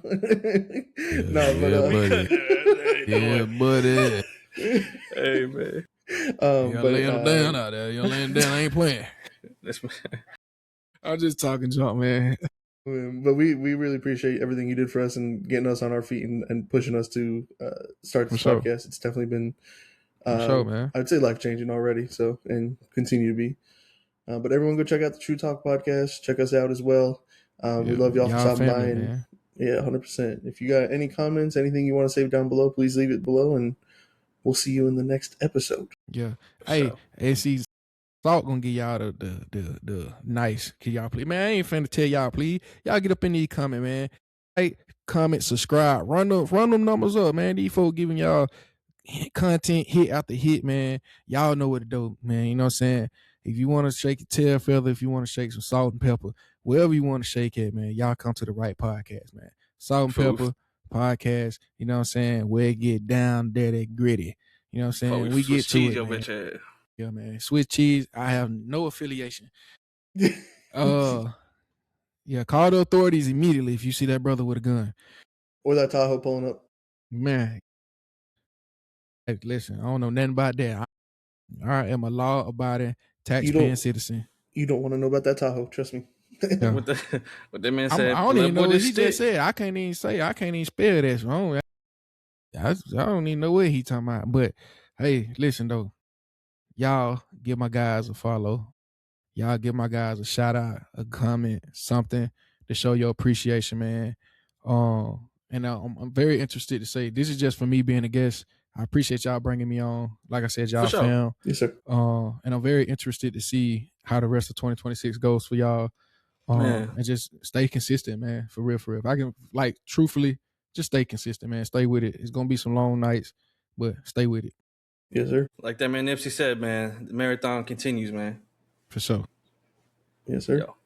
Buddy. Hey man. You lay him down out there. You lay him down. I ain't playing. I'm just talking junk, man. But we really appreciate everything you did for us and getting us on our feet and pushing us to start this podcast. It's definitely been, man. I'd say life-changing already, so, and continue to be. But everyone go check out the True Talk podcast. Check us out as well. We love y'all for stopping by. And, yeah, 100%. If you got any comments, anything you want to say down below, please leave it below, and we'll see you in the next episode. Yeah. Hey, see, Salt gonna give y'all the nice. Can y'all please? Man, I ain't finna tell y'all, please. Y'all get up in these comment, man. Hey, comment, subscribe. Run them numbers up, man. These folks giving y'all content hit after hit, man. Y'all know what to do, man. You know what I'm saying? If you want to shake your tail feather, if you want to shake some salt and pepper, wherever you want to shake it, man, y'all come to the right podcast, man. Salt and Foof. Pepper podcast, you know what I'm saying? Where it get down, dirty, gritty. You know what I'm Before saying? we We Swiss get to cheese it, your man. bitch ass. Yeah, man. Swiss cheese, I have no affiliation. Yeah, call the authorities immediately if you see that brother with a gun. Or that Tahoe pulling up. Man, hey, listen, I don't know nothing about that. I am a law-abiding, tax-paying citizen. You don't want to know about that Tahoe, trust me. Yeah. What that man said? I don't even know what what he just said. I can't even spell that. So I don't even know what he talking about. But hey, listen though, y'all give my guys a follow. Y'all give my guys a shout out, a comment, something to show your appreciation, man. And I'm very interested to say this is just for me being a guest. I appreciate y'all bringing me on. Like I said, y'all For sure. fam. Yes, sir. And I'm very interested to see how the rest of 2026 goes for y'all. And just stay consistent, man. For real. If I can, like, truthfully, just stay consistent, man. Stay with it. It's gonna be some long nights, but stay with it. Yes, sir. Like that man Nipsey said, man, the marathon continues, man. For sure. Yes, sir. Yo.